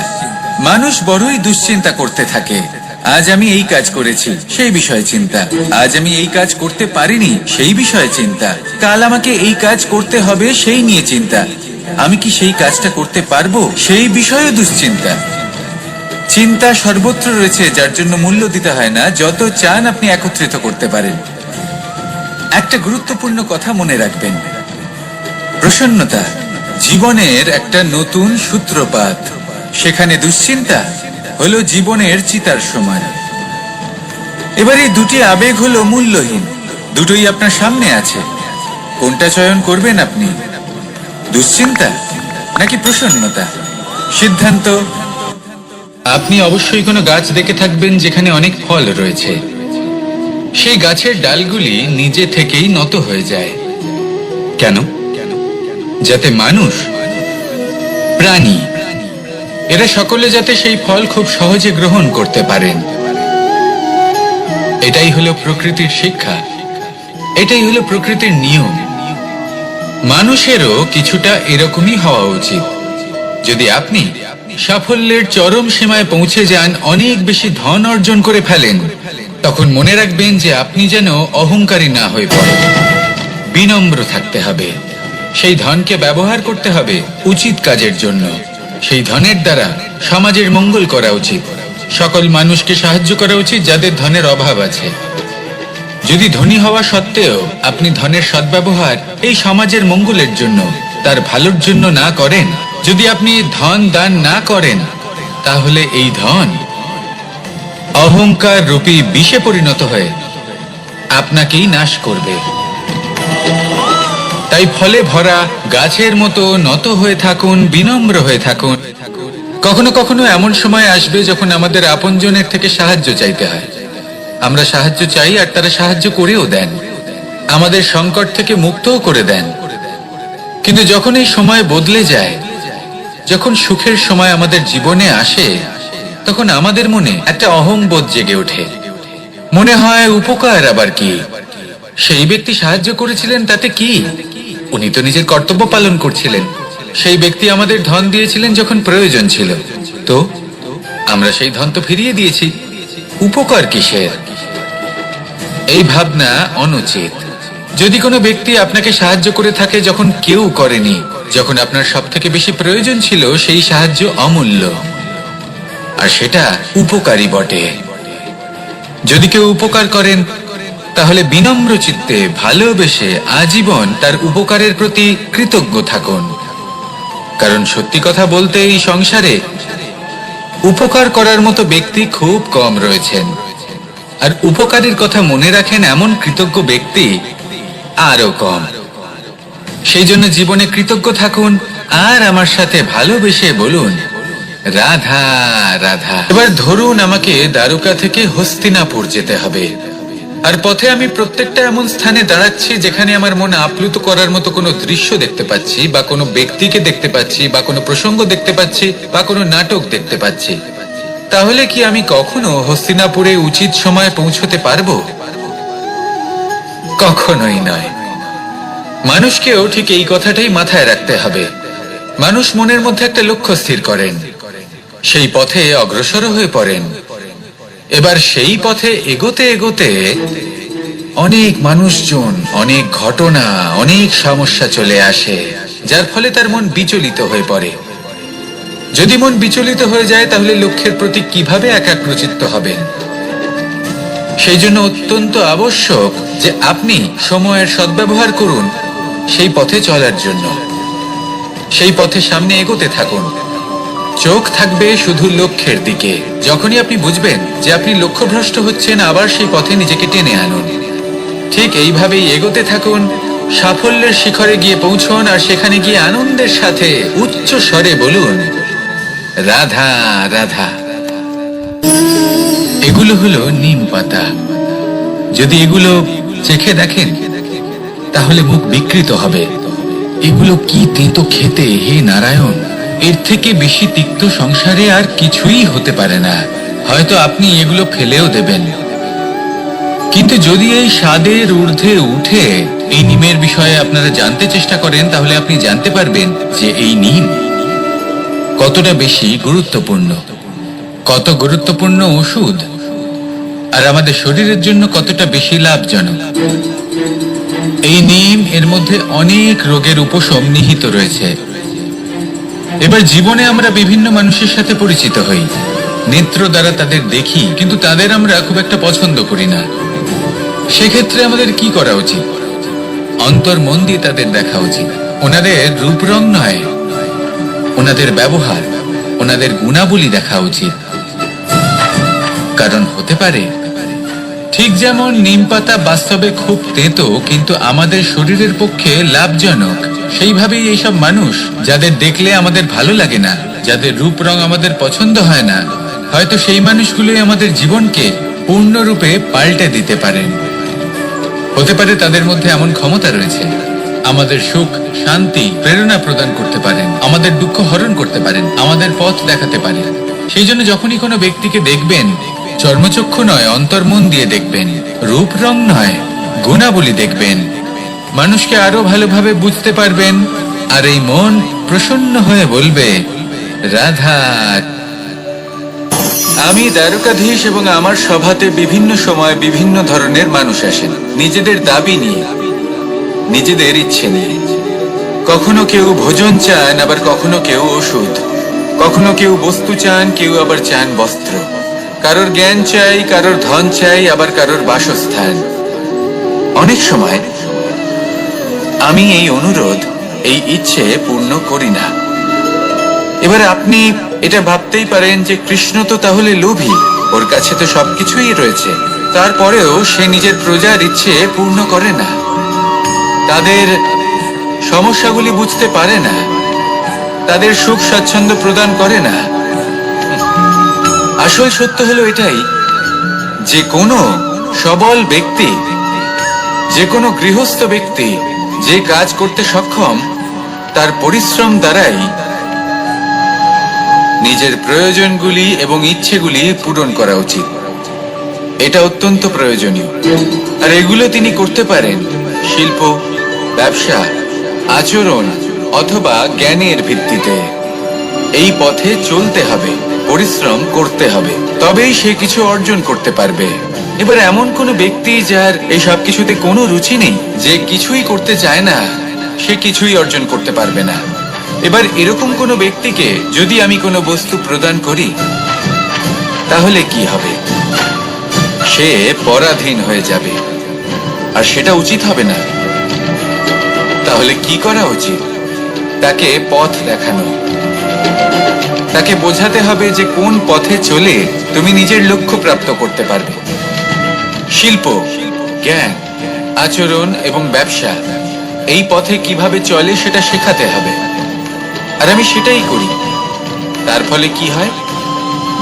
মানুষ বড়ই দুশ্চিন্তা করতে থাকে। আজ আমি এই কাজ করেছি, সেই বিষয়ে চিন্তা। আজ আমি এই কাজ করতে পারিনি, সেই বিষয়ে চিন্তা। কাল আমাকে এই কাজ করতে হবে, সেই নিয়ে চিন্তা। আমি কি সেই কাজটা করতে পারবো, সেই বিষয়ে দুশ্চিন্তা। চিন্তা সর্বত্র রয়েছে, যার জন্য মূল্য দিতে হয় না। যত চান আপনি একত্রিত করতে পারেন। একটা গুরুত্বপূর্ণ কথা মনে রাখবেন, প্রসন্নতা জীবনের একটা নতুন সূত্রপাত। সেখানে দুশ্চিন্তা হলো জীবনের চিতার সমান। এবার এই দুটি আবেগ হলো মূল্যহীন, দুটোই আপনার সামনে আছে। কোনটা চয়ন করবেন আপনি, দুশ্চিন্তা নাকি প্রসন্নতা? সিদ্ধান্ত। আপনি অবশ্যই কোনো গাছ দেখে থাকবেন যেখানে অনেক ফল রয়েছে। সেই গাছের ডালগুলি নিজে থেকেই নত হয়ে যায়। কেন? যাতে মানুষ, প্রাণী, এরা সকলে যাতে সেই ফল খুব সহজে গ্রহণ করতে পারেন। এটাই হলো প্রকৃতির শিক্ষা, এটাই হলো প্রকৃতির নিয়ম। মানুষেরও কিছুটা এরকমই হওয়া উচিত। যদি আপনি সাফল্যের চরম সীমায় পৌঁছে যান, অনেক বেশি ধন অর্জন করে ফেলেন, তখন মনে রাখবেন যে আপনি যেন অহংকারী না হয়ে পড়েন। বিনম্র থাকতে হবে। সেই ধনকে ব্যবহার করতে হবে উচিত কাজের জন্য। সেই ধনের দ্বারা সমাজের মঙ্গল করা উচিত। সকল মানুষকে সাহায্য করা উচিত যাদের ধনের অভাব আছে। যদি ধনী হওয়া সত্ত্বেও আপনি ধনের সদ্ব্যবহার এই সমাজের মঙ্গলের জন্য, তার ভালোর জন্য না করেন, যদি আপনি ধন দান না করেন, তাহলে এই ধন অহংকার রূপী বিষে পরিণত হয়ে আপনাকেই নাশ করবে। তাই ফলে ভরা গাছের মতো নত হয়ে থাকুন, বিনম্র হয়ে থাকুন। কখনো কখনো এমন সময় আসবে যখন আমাদের আপনজনের থেকে সাহায্য চাইতে হয়। আমরা সাহায্য চাই আর তারা সাহায্য করেও দেন, আমাদের সংকট থেকে মুক্তও করে দেন। কিন্তু যখন এই সময় বদলে যায়, যখন সুখের সময় আমাদের জীবনে আসে, তখন আমাদের মনে একটা অহংবোধ জেগে ওঠে। মনে হয় উপকার আবার কি, সেই ব্যক্তি সাহায্য করেছিলেন তাতে কি, উনি তো নিজের কর্তব্য পালন করছিলেন। সেই ব্যক্তি আমাদের ধন দিয়েছিলেন যখন প্রয়োজন ছিল, তো আমরা সেই ধন তো ফিরিয়ে দিয়েছি, উপকার কিসের? এই ভাবনা অনুচিত। যদি কোনো ব্যক্তি আপনাকে সাহায্য করে থাকে যখন কেউ করেনি, যখন আপনার সব থেকে বেশি প্রয়োজন ছিল, সেই সাহায্য অমূল্য, আর সেটা উপকারী বটে। যদি কেউ উপকার করেন, তাহলে বিনম্র চিত্তে ভালোবেসে আজীবন তার উপকারের প্রতি কৃতজ্ঞ থাকুন। কারণ সত্যি কথা বলতে এই সংসারে উপকার করার মতো ব্যক্তি খুব কম রয়েছেন, আর উপকারের কথা মনে রাখেন এমন কৃতজ্ঞ ব্যক্তি আরো কম। সেই জন্য জীবনে কৃতজ্ঞ থাকুন আর আমার সাথে ভালোবেসে বলুন, রাধা রাধা। এবার ধরুন আমাকে দ্বারকা থেকে হস্তিনাপুর যেতে হবে, আর পথে আমি প্রত্যেকটা এমন স্থানে দাঁড়াচ্ছি যেখানে আমার মন আপ্লুত করার মতো কোনো দৃশ্য দেখতে পাচ্ছি, বা কোনো ব্যক্তিকে দেখতে পাচ্ছি, বা কোনো প্রসঙ্গ দেখতে পাচ্ছি, বা কোনো নাটক দেখতে পাচ্ছি। তাহলে কি আমি কখনো হস্তিনাপুরে উচিত সময়ে পৌঁছতে পারবো? কখনোই নয়। মানুষকেও ঠিক এই কথাটাই মাথায় রাখতে হবে। মানুষ মনের মধ্যে একটা লক্ষ্য স্থির করেন, সেই পথে অগ্রসর হয়ে পড়েন। এবার সেই পথে এগোতে এগোতে অনেক মানুষজন, অনেক ঘটনা, অনেক সমস্যা চলে আসে, যার ফলে তার মন বিচলিত হয়ে পড়ে। যদি মন বিচলিত হয়ে যায়, তাহলে লক্ষ্যের প্রতি কিভাবে একাগ্রচিত্ত হবেন? সেই জন্য অত্যন্ত আবশ্যক যে আপনি সময়ের সদ্ব্যবহার করুন সেই পথে চলার জন্য। সেই পথে সামনে এগোতে থাকুন, চোখ থাকবে শুধু লক্ষ্যের দিকে। যখনই আপনি বুঝবেন যে আপনি লক্ষ্যভ্রষ্ট হচ্ছেন, আবার সেই পথে নিজেকে টেনে আনুন। ঠিক এইভাবেই এগোতে থাকুন, সাফল্যের শিখরে গিয়ে পৌঁছন, আর সেখানে গিয়ে আনন্দের সাথে উচ্চ স্বরে বলুন, রাধা রাধা। এগুলো হলো নিম পাতা। যদি এগুলো চেখে দেখেন তাহলে মুখ বিকৃত হবে। এগুলো কি তেতো খেতে, হে নারায়ণ! এর থেকে বেশি তিক্ত সংসারে আর কিছুই হতে পারে না। হয়তো আপনি এগুলো ফেলেও দেবেন, কিন্তু যদি এই স্বাদের ঊর্ধ্বে উঠে এই নিমের বিষয়ে আপনারা জানতে চেষ্টা করেন, তাহলে আপনি জানতে পারবেন যে এই নিম কতটা বেশি গুরুত্বপূর্ণ, কত গুরুত্বপূর্ণ ওষুধ, আর আমাদের শরীরের জন্য কতটা বেশি লাভজনক। এই নিম এর মধ্যে অনেক রোগের উপশম নিহিত রয়েছে। এবার জীবনে আমরা বিভিন্ন মানুষের সাথে পরিচিত হই, নেত্র দ্বারা তাদের দেখি, কিন্তু তাদের আমরা খুব একটা পছন্দ করি না। সেক্ষেত্রে আমাদের কি করা উচিত? অন্তর মন দিয়ে তাদের দেখা উচিত। ওনাদের রূপ রং নয়, ওনাদের ব্যবহার, ওনাদের গুণাবলী দেখা উচিত। কারণ হতে পারে ঠিক যেমন নিম পাতা বাস্তবে খুব তেতো কিন্তু আমাদের শরীরের পক্ষে লাভজনক, সেইভাবেই এইসব মানুষ যাদের দেখলে আমাদের ভালো লাগে না, যাদের রূপ রং আমাদের পছন্দ হয় না, হয়তো সেই মানুষগুলোই আমাদের জীবনকে পূর্ণরূপে পাল্টে দিতে পারেন। হতে পারে তাদের মধ্যে এমন ক্ষমতা রয়েছে, আমাদের সুখ, শান্তি, প্রেরণা প্রদান করতে পারেন, আমাদের দুঃখ হরণ করতে পারেন, আমাদের পথ দেখাতে পারেন। সেই জন্য যখনই কোনো ব্যক্তিকে দেখবেন, চর্মচক্ষু নয় অন্তর্মন দিয়ে দেখবেন, রূপ রং নয় গুণাবলী দেখবেন, মানুষকে আরো ভালোভাবে বুঝতে পারবেন। আর এই মন প্রসন্ন হয়ে বলবে, রাধা। আমি দ্বারকাধীশ এবং আমার সভাতে বিভিন্ন সময় বিভিন্ন ধরনের মানুষ আসেন, নিজেদের দাবি নিয়ে, নিজেদের ইচ্ছে নিয়ে। কখনো কেউ ভোজন চান, আবার কখনো কেউ ওষুধ, কখনো কেউ বস্তু চান, কেউ আবার চান বস্ত্র, কারোর জ্ঞান চাই, কারোর ধন চাই, আবার কারোর বাসস্থান। অনেক সময় আমি এই অনুরোধ, এই ইচ্ছে পূর্ণ করি না। এবার আপনি এটা ভাবতেই পারেন যে কৃষ্ণ তো তাহলে লোভী, ওর কাছে তো সবকিছুই রয়েছে, তারপরেও সে নিজের প্রজার ইচ্ছে পূর্ণ করে না, তাদের সমস্যাগুলি বুঝতে পারে না, তাদের সুখ স্বাচ্ছন্দ্য প্রদান করে না। আসল সত্য হলো এটাই যে কোনো সবল ব্যক্তি, যে কোনো গৃহস্থ ব্যক্তি যে কাজ করতে সক্ষম, তার পরিশ্রম দ্বারাই নিজের প্রয়োজনগুলি এবং ইচ্ছেগুলি পূরণ করা উচিত। এটা অত্যন্ত প্রয়োজনীয়। আর এগুলো তিনি করতে পারেন শিল্প, ব্যবসা, আচরণ অথবা জ্ঞানের ভিত্তিতে। এই পথে চলতে হবে, পরিশ্রম করতে হবে, তবেই সে কিছু অর্জন করতে পারবে। এবার এমন কোনো ব্যক্তি যার এই সব কিছুতে কোনো রুচি নেই, যে কিছুই করতে চায় না, সে কিছুই অর্জন করতে পারবে না। এবার এরকম কোনো ব্যক্তিকে যদি আমি কোনো বস্তু প্রদান করি, তাহলে কি হবে? সে পরাধীন হয়ে যাবে, আর সেটা উচিত হবে না। তাহলে কি করা উচিত? তাকে পথ দেখানো, তাকে বোঝাতে হবে যে কোন পথে চলে তুমি নিজের লক্ষ্য প্রাপ্ত করতে পারবে। শিল্প, জ্ঞান, আচরণ এবং ব্যবসা, এই পথে কিভাবে চলে সেটা শেখাতে হবে। আর আমি সেটাই করি। তার ফলে কি হয়?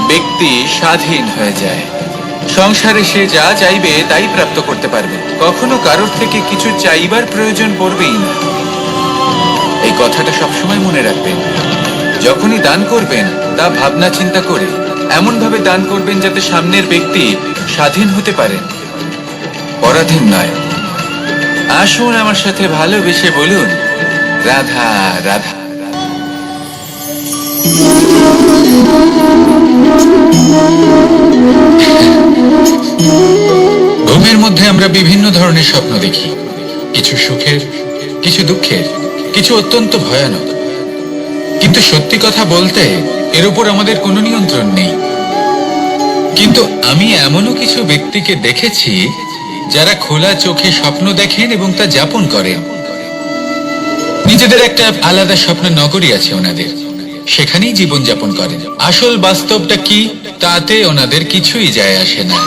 ব্যক্তি স্বাধীন হয়ে যায়। সংসারে সে যা চাইবে তাই প্রাপ্ত করতে পারবে, কখনো কারোর থেকে কিছু চাইবার প্রয়োজন পড়বেই না। এই কথাটা সবসময় মনে রাখবেন। যখনই দান করবেন তা ভাবনা চিন্তা করে এমন ভাবে দান করবেন যাতে সামনের ব্যক্তি স্বাধীন হতে পারে, পরাধীন নয়। আসুন আমার সাথে ভালোবেসে বলুন, রাধা রাধা। ঘুমের মধ্যে আমরা বিভিন্ন ধরনের স্বপ্ন দেখি, কিছু সুখের, কিছু দুঃখের, কিছু অত্যন্ত ভয়ানক। কিন্তু সত্যি কথা বলতে এর উপর আমাদের কোনো নিয়ন্ত্রণ নেই। কিন্তু আমি এমনও কিছু ব্যক্তিকে দেখেছি যারা খোলা চোখে স্বপ্ন দেখেন এবং তা যাপন করেন। নিজেদের একটা আলাদা স্বপ্ন নগরী আছে ওনাদের, সেখানেই জীবন যাপন করেন। আসল বাস্তবটা কি তাতে ওনাদের কিছুই যায় আসে না।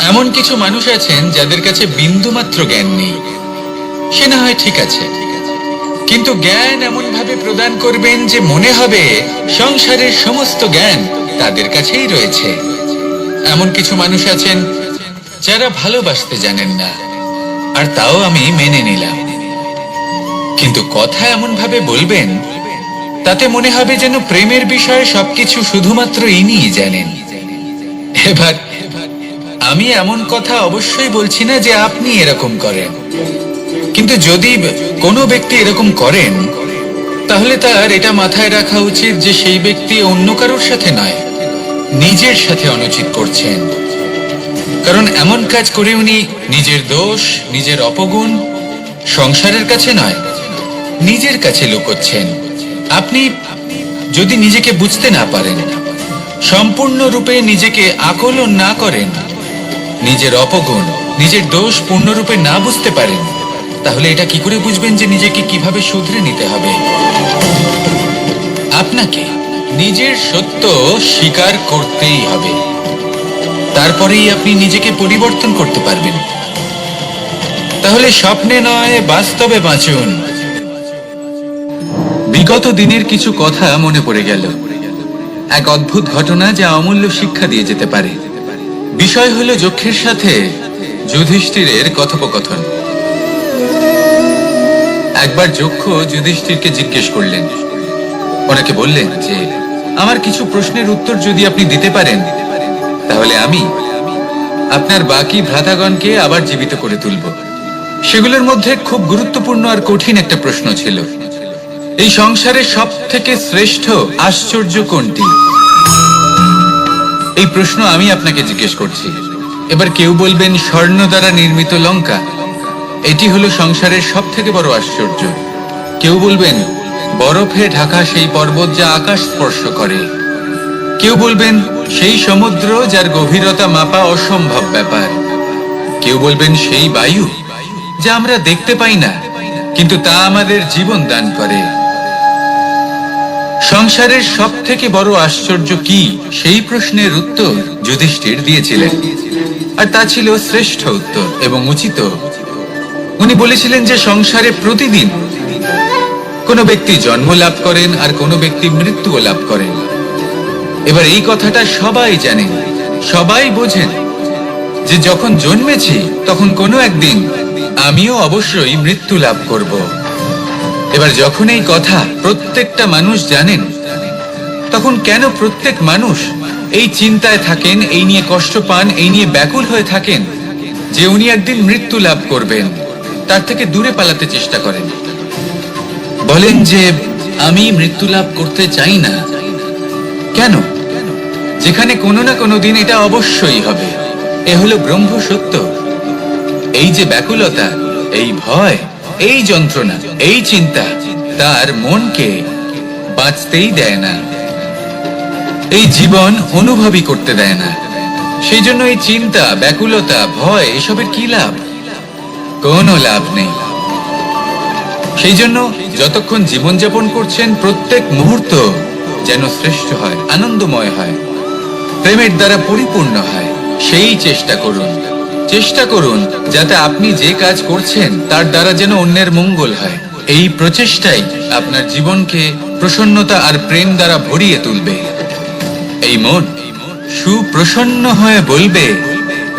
এমন কিছু মানুষ আছেন যাদের কাছে বিন্দুমাত্র জ্ঞান নেই। সে না হয় ঠিক আছে, কিন্তু জ্ঞান এমন ভাবে প্রদান করবেন যে মনে হবে সংসারের সমস্ত জ্ঞান তাদের কাছেই রয়েছে। এমন কিছু মানুষ আছেন যারা ভালোবাসতে জানেন না, আর তাও আমি মেনে নিলাম। কিন্তু কথা এমন ভাবে বলবেন তাতে মনে হবে যেন প্রেমের বিষয়ে সবকিছু শুধুমাত্র ইনিই জানেন। এবার আমি এমন কথা অবশ্যই বলছি না যে আপনি এরকম করেন, কিন্তু যদি কোনো ব্যক্তি এরকম করেন তাহলে তার এটা মাথায় রাখা উচিত যে সেই ব্যক্তি অন্য কারোর সাথে নয়, নিজের সাথে অনুচিত করছেন। কারণ এমন কাজ করে উনি নিজের দোষ, নিজের অপগুণ সংসারের কাছে নয়, নিজের কাছে লুকোচ্ছেন। আপনি যদি নিজেকে বুঝতে না পারেন, সম্পূর্ণরূপে নিজেকে আকলন না করেন, নিজের অপগুণ, নিজের দোষ পূর্ণরূপে না বুঝতে পারেন, তাহলে এটা কি করে বুঝবেন যে নিজেকে কিভাবে শুধরে নিতে হবে? আপনাকে নিজের সত্য স্বীকার করতেই হবে, তারপরেই আপনি নিজেকে পরিবর্তন করতে পারবেন। তাহলে স্বপ্নে নয়, বাস্তবে বাঁচুন। বিগত দিনের কিছু কথা মনে পড়ে গেল, এক অদ্ভুত ঘটনা যা অমূল্য শিক্ষা দিয়ে যেতে পারে। বিষয় হলো যক্ষের সাথে যুধিষ্ঠিরের কথোপকথন। একবার যক্ষ যুধিষ্ঠিরকে জিজ্ঞেস করলেন, ওনাকে বললেন যে আমার কিছু প্রশ্নের উত্তর যদি আপনি দিতে পারেন তাহলে আমি আপনার বাকি ভ্রাতাগণকে আবার জীবিত করে তুলব। সেগুলোর মধ্যে খুব গুরুত্বপূর্ণ আর কঠিন একটা প্রশ্ন ছিল, এই সংসারের সব থেকে শ্রেষ্ঠ আশ্চর্য কোনটি? এই প্রশ্ন আমি আপনাকে জিজ্ঞেস করছি। এবার কেউ বলবেন স্বর্ণ দ্বারা নির্মিত লঙ্কা, এটি হলো সংসারের সব থেকে বড় আশ্চর্য। কেউ বলবেন বরফে ঢাকা সেই পর্বত যা আকাশ স্পর্শ করে। কেউ বলবেন সেই সমুদ্র যার গভীরতা মাপা অসম্ভব ব্যাপার। কেউ বলবেন সেই বায়ু যা আমরা দেখতে পাই না, কিন্তু তা আমাদের জীবন দান করে। সংসারের সব থেকে বড় আশ্চর্য কি, সেই প্রশ্নের উত্তর যুধিষ্ঠির দিয়েছিলেন, আর তা ছিল শ্রেষ্ঠ উত্তর এবং উচিত। উনি বলেছিলেন যে সংসারে প্রতিদিন কোনো ব্যক্তি জন্ম লাভ করেন আর কোনো ব্যক্তি মৃত্যুও লাভ করেন। এবার এই কথাটা সবাই জানেন, সবাই বোঝেন যে যখন জন্মেছি তখন কোনো একদিন আমিও অবশ্যই মৃত্যু লাভ করব। এবার যখন এই কথা প্রত্যেকটা মানুষ জানেন, তখন কেন প্রত্যেক মানুষ এই চিন্তায় থাকেন, এই নিয়ে কষ্ট পান, এই নিয়ে ব্যাকুল হয়ে থাকেন যে উনি একদিন মৃত্যু লাভ করবেন, তার থেকে দূরে পালাতে চেষ্টা করেন? বলেন যে আমি মৃত্যু লাভ করতে চাই না। কেন? যেখানে কোনো না কোনো দিন এটা অবশ্যই হবে। এ হলো ব্রহ্ম সত্য। এই যে ব্যাকুলতা, এই ভয়, এই যন্ত্রণা, এই চিন্তা তার মনকে বাঁচতেই দেয় না, এই জীবন অনুভবই করতে দেয় না। সেই জন্য এই চিন্তা, ব্যাকুলতা, ভয় এসবের কি লাভ? কোনো লাভ নেই। সেই জন্য যতক্ষণ জীবনযাপন করছেন প্রত্যেক মুহূর্ত যেন শ্রেষ্ঠ হয়, আনন্দময় হয়, প্রেমের দ্বারা পরিপূর্ণ হয়, সেই চেষ্টা করুন। চেষ্টা করুন যাতে আপনি যে কাজ করছেন তার দ্বারা যেন অন্যের মঙ্গল হয়। এই প্রচেষ্টাই আপনার জীবনকে প্রসন্নতা আর প্রেম দ্বারা ভরিয়ে তুলবে। এই মন সুপ্রসন্ন হয়ে বলবে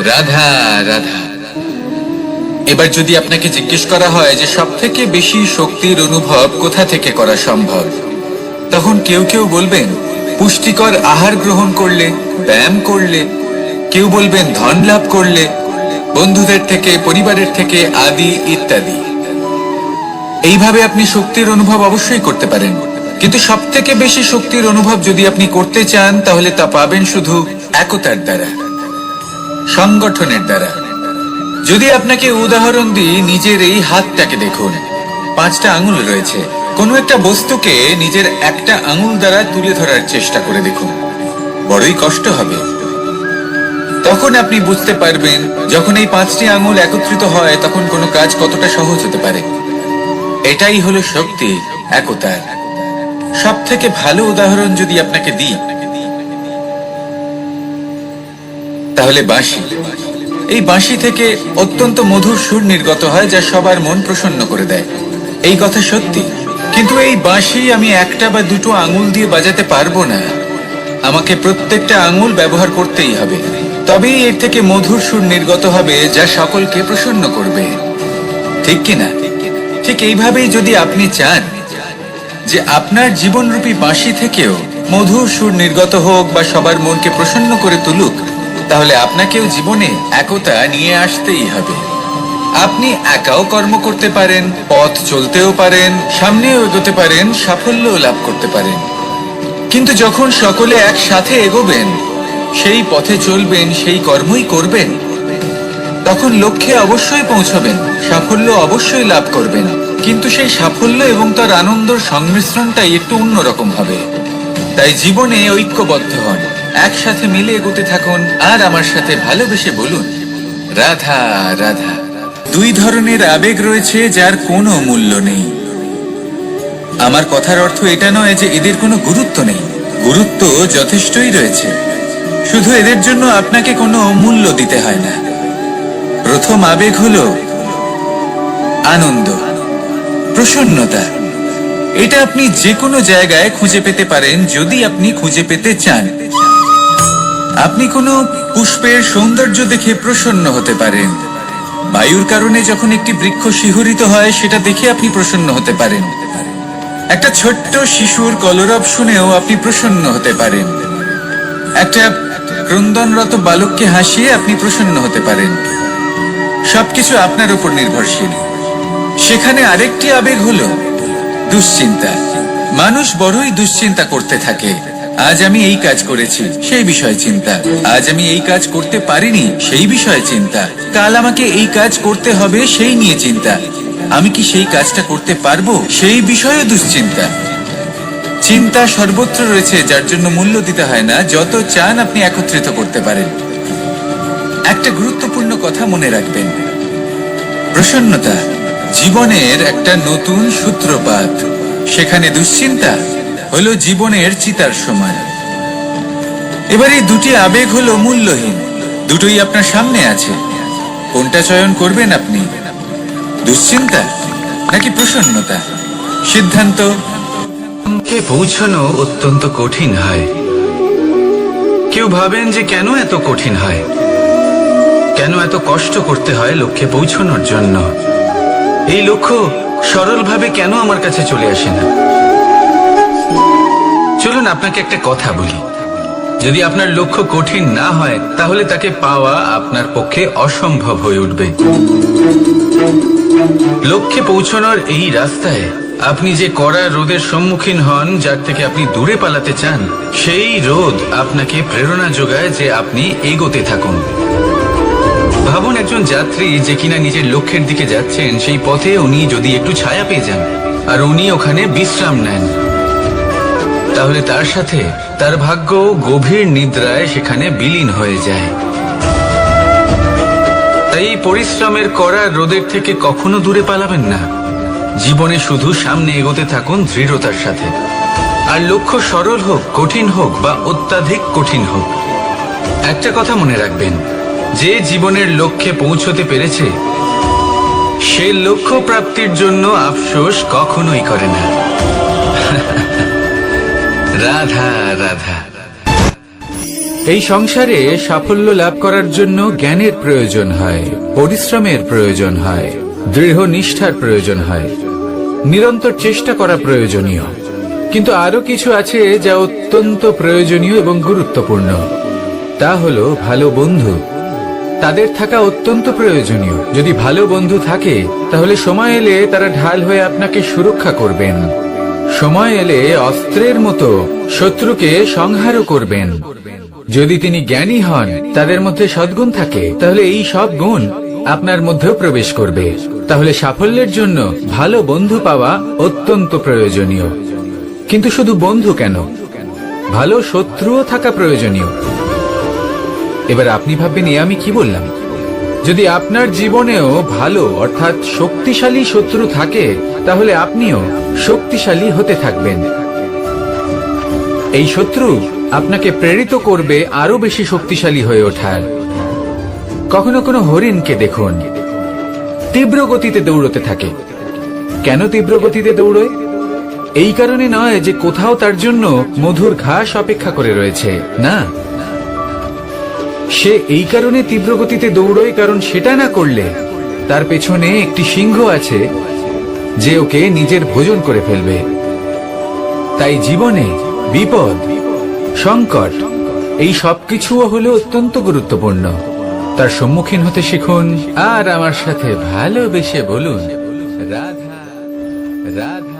রাধা রাধা। এবার যদি আপনাকে জিজ্ঞেস করা হয় যে সব থেকে বেশি শক্তির অনুভব কোথা থেকে করা সম্ভব, তখন কেউ কেউ বলবেন পুষ্টিকর আহার গ্রহণ করলে, ব্যায়াম করলে, কেউ বলবেন ধন লাভ করলে, বন্ধুদের থেকে, পরিবারের থেকে, আদি ইত্যাদি। এইভাবে আপনি শক্তির অনুভব অবশ্যই করতে পারেন, কিন্তু সব থেকে বেশি শক্তির অনুভব যদি আপনি করতে চান তাহলে তা পাবেন শুধু একতার দ্বারা, সংগঠনের দ্বারা। যদি আপনাকে উদাহরণ দিই, নিজের এই হাতটাকে দেখুন, 5টা আঙুল রয়েছে। কোনো একটা বস্তুকে নিজের একটা আঙুল দ্বারা তুলে ধরার চেষ্টা করে দেখুন, বড়ই কষ্ট হবে। তখন আপনি বুঝতে পারবেন যখন এই 5টি আঙুল একত্রিত হয় তখন কোনো কাজ কতটা সহজ হতে পারে। এটাই হলো শক্তি, একতার। সব থেকে ভালো উদাহরণ যদি আপনাকে দিই তাহলে বাঁশি। এই বাঁশি থেকে অত্যন্ত মধুর সুর নির্গত হয় যা সবার মন প্রসন্ন করে দেয়। এই কথা সত্যি, কিন্তু এই বাঁশি আমি একটা বা দুটো আঙুল দিয়ে বাজাতে পারবো না। আমাকে প্রত্যেকটা আঙুল ব্যবহার করতেই হবে, তবেই এর থেকে মধুর সুর নির্গত হবে যা সকলকে প্রসন্ন করবে, ঠিক কিনা? ঠিক এইভাবেই যদি আপনি চান যে আপনার জীবনরূপী বাঁশি থেকেও মধুর সুর নির্গত হোক বা সবার মনকে প্রসন্ন করে তুলুক, তাহলে আপনাকেও জীবনে একতা নিয়ে আসতেই হবে। আপনি একাও কর্ম করতে পারেন, পথ চলতেও পারেন, সামনেও এগোতে পারেন, সাফল্যও লাভ করতে পারেন। কিন্তু যখন সকলে একসাথে এগোবেন, সেই পথে চলবেন, সেই কর্মই করবেন, তখন লক্ষ্যে অবশ্যই পৌঁছবেন, সাফল্য অবশ্যই লাভ করবেন। কিন্তু সেই সাফল্য এবং তার আনন্দের সংমিশ্রণটাই একটু অন্যরকম হবে। তাই জীবনে ঐক্যবদ্ধ হন, একসাথে মিলে এগোতে থাকুন, আর আমার সাথে ভালোবেসে বলুন, রাধা রাধা। দুই ধরনের আবেগ রয়েছে যার কোনো মূল্য নেই। আমার কথার অর্থ এটা নয় যে এদের কোনো গুরুত্ব নেই, গুরুত্ব যথেষ্টই রয়েছে, শুধু এদের জন্য আপনাকে কোনো মূল্য দিতে হয় না। প্রথম আবেগ হলো আনন্দ, প্রসন্নতা। এটা আপনি যে কোনো জায়গায় খুঁজে পেতে পারেন যদি আপনি খুঁজে পেতে চান। আপনি কোনো পুষ্পের সৌন্দর্য দেখে প্রসন্ন হতে পারেন, বায়ুর কারণে যখন একটি বৃক্ষ শিহরিত হয় সেটা দেখে আপনি প্রসন্ন হতে পারেন, একটা ছোট্ট শিশুর কলরব শুনেও আপনি প্রসন্ন হতে পারেন, একটা ক্রন্দনরত বালককে হাসিয়ে আপনি প্রসন্ন হতে পারেন। সবকিছু আপনার উপর নির্ভরশীল। সেখানে আরেকটি আবেগ হলো দুশ্চিন্তা। মানুষ বড়ই দুশ্চিন্তা করতে থাকে। আজ আমি এই কাজ করেছি, সেই বিষয়ে চিন্তা। আজ আমি এই কাজ করতে পারিনি, সেই বিষয়ে চিন্তা। কাল আমাকে এই কাজ করতে হবে, সেই নিয়ে চিন্তা। আমি কি সেই কাজটা করতে পারবো, সেই বিষয়ে দুশ্চিন্তা। চিন্তা সর্বত্র রয়েছে, যার জন্য মূল্য দিতে হয় না। যত চান আপনি একত্রিত করতে পারেন। একটা গুরুত্বপূর্ণ কথা মনে রাখবেন, প্রসন্নতা জীবনের একটা নতুন সূত্রপাত। সেখানে দুশ্চিন্তা হলো জীবনের চিতার সময়। এবার এই দুটি আবেগ হলো মূল্যহীন, দুটোই আপনার সামনে আছে। কোনটা চয়ন করবেন আপনি, দুশ্চিন্তা নাকি প্রসন্নতা? সিদ্ধান্ত। কে পৌঁছানো অত্যন্ত কঠিন হয়। কেউ ভাবেন যে কেন এত কঠিন হয়, কেন এত কষ্ট করতে হয় লক্ষ্যে পৌঁছানোর জন্য। এই লক্ষ্য সরলভাবে কেন আমার কাছে চলে আসে না? চলুন আপনাকে একটা কথা বলি, যদি আপনার লক্ষ্য কঠিন না হয় তাহলে তাকে পাওয়া আপনার পক্ষে অসম্ভব হয়ে উঠবে। লক্ষ্যে পৌঁছানোর এই রাস্তায় আপনি যে কড়া রোদের সম্মুখীন হন, যার থেকে আপনি দূরে পালাতে চান, সেই রোদ আপনাকে প্রেরণা যোগায় যে আপনি এগোতে থাকুন। ভাবুন একজন যাত্রী যে কিনা নিজের লক্ষ্যের দিকে যাচ্ছেন, সেই পথে উনি যদি একটু ছায়া পেয়ে যান আর উনি ওখানে বিশ্রাম নেন, তাহলে তার সাথে তার ভাগ্য গভীর নিদ্রায় সেখানে বিলীন হয়ে যায়। তাই এই পরিশ্রমের করা রোদের থেকে কখনো দূরে পালাবেন না। জীবনে শুধু সামনে এগোতে থাকুন দৃঢ়তার সাথে। আর লক্ষ্য সরল হোক, কঠিন হোক বা অত্যাধিক কঠিন হোক, একটা কথা মনে রাখবেন, যে জীবনের লক্ষ্যে পৌঁছতে পেরেছে সে লক্ষ্য প্রাপ্তির জন্য আফসোস কখনোই করে না। রাধা রাধা। এই সংসারে সাফল্য লাভ করার জন্য জ্ঞানের প্রয়োজন হয়, পরিশ্রমের প্রয়োজন হয়, দৃঢ় নিষ্ঠার প্রয়োজন হয়, নিরন্তর চেষ্টা করা প্রয়োজনীয়। কিন্তু আরো কিছু আছে যা অত্যন্ত প্রয়োজনীয় এবং গুরুত্বপূর্ণ। তা হলো ভালো বন্ধু। তাদের থাকা অত্যন্ত প্রয়োজনীয়। যদি ভালো বন্ধু থাকে তাহলে সময় এলে তারা ঢাল হয়ে আপনাকে সুরক্ষা করবেন। সময় এলে অস্ত্রের মতো শত্রুকে সংহারও করবেন। যদি তিনি জ্ঞানী হন, তাদের মধ্যে সদ্গুণ থাকে, তাহলে এই সব গুণ আপনার মধ্যেও প্রবেশ করবে। তাহলে সাফল্যের জন্য ভালো বন্ধু পাওয়া অত্যন্ত প্রয়োজনীয়। কিন্তু শুধু বন্ধু কেন, ভালো শত্রুও থাকা প্রয়োজনীয়। এবার আপনি ভাববেন, এ আমি কি বললাম? যদি আপনার জীবনেও ভালো অর্থাৎ শক্তিশালী শত্রু থাকে, তাহলে আপনিও শক্তিশালী হতে থাকবেন। এই শত্রু আপনাকে প্রেরিত করবে আরো বেশি শক্তিশালী হয়ে ওঠার। কখনো কোনো হরিণকে দেখুন, তীব্র গতিতে দৌড়তে থাকে, কেন তীব্র গতিতে দৌড়য়? এই কারণে নয় যে কোথাও তার জন্য মধুর ঘাস অপেক্ষা করে রয়েছে, না, সে এই কারণে তীব্র গতিতে দৌড়য় কারণ সেটা না করলে তার পেছনে একটি সিংহ আছে যে ওকে নিজের ভোজন করে ফেলবে। তাই জীবনে বিপদ, সংকট, এই সবকিছুও হলো অত্যন্ত গুরুত্বপূর্ণ। তার সম্মুখীন হতে শিখুন আর আমার সাথে ভালোবেসে বলুন, রাধা রাধা।